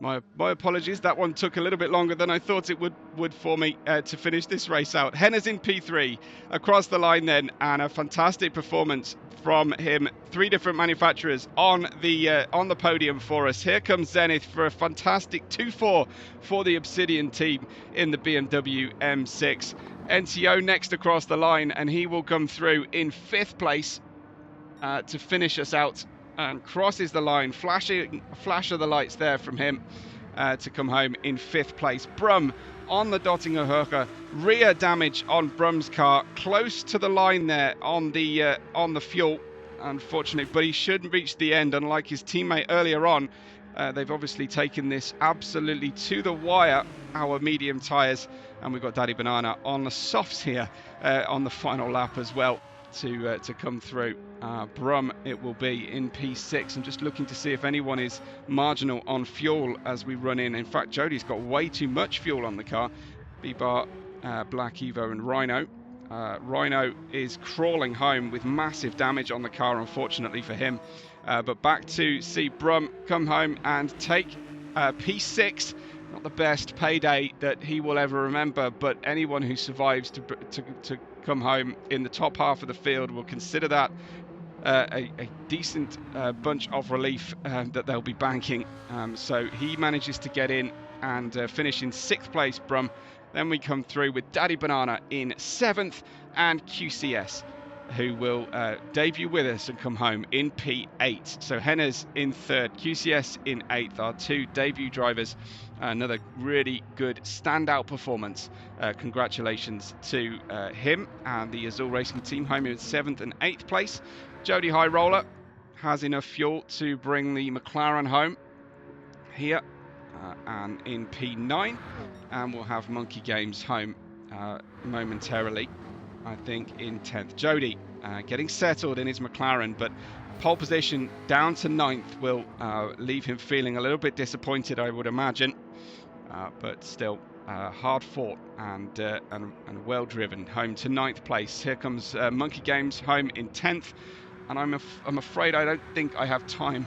My apologies. That one took a little bit longer than I thought it would for me to finish this race out. Hennes in P3 across the line then, and a fantastic performance from him. 3 different manufacturers on the podium for us. Here comes Zenith for a fantastic 2-4 for the Obsidian team in the BMW M6. NTO next across the line, and he will come through in 5th place to finish us out. And crosses the line, flash of the lights there from him to come home in 5th place. Brum on the Dottinger Höhe, rear damage on Brum's car, close to the line there on the fuel, unfortunately, but he shouldn't reach the end, unlike his teammate earlier on. They've obviously taken this absolutely to the wire, our medium tyres, and we've got Daddy Banana on the softs here on the final lap as well to come through. Brum, it will be in P6. I'm just looking to see if anyone is marginal on fuel as we run in. In fact, Jody's got way too much fuel on the car. B-Bar, Black Evo and Rhino. Rhino is crawling home with massive damage on the car, unfortunately for him. But back to see Brum come home and take P6. Not the best payday that he will ever remember, but anyone who survives to come home in the top half of the field will consider that a decent bunch of relief that they'll be banking. So he manages to get in and finish in 6th place, Brum. Then we come through with Daddy Banana in 7th and QCS who will debut with us and come home in P8. So Hennes in third, QCS in eighth, our two debut drivers. Another really good standout performance. Congratulations to him and the Azul Racing team, home in seventh and eighth place. Jody High Roller has enough fuel to bring the McLaren home here and in P9, and we'll have Monkey Games home momentarily, I think, in 10th. Jody getting settled in his McLaren, but pole position down to 9th will leave him feeling a little bit disappointed, I would imagine, but still hard fought and well driven. Home to 9th place. Here comes Monkey Games home in 10th, and I'm afraid I don't think I have time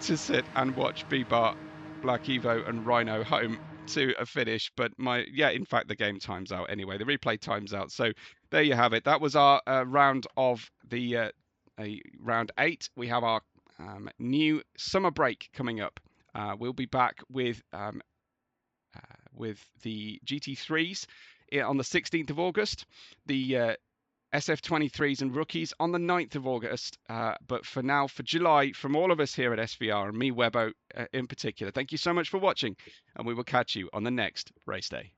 to sit and watch B-Bar, Black Evo and Rhino home to a finish, but in fact the game times out anyway, the replay times out. So there you have it. That was our round of the round 8. We have our new summer break coming up. We'll be back with the GT3s on the 16th of August, the SF23s and rookies on the 9th of August. But for now, for July, from all of us here at SVR and me, Webbo in particular, thank you so much for watching, and we will catch you on the next race day.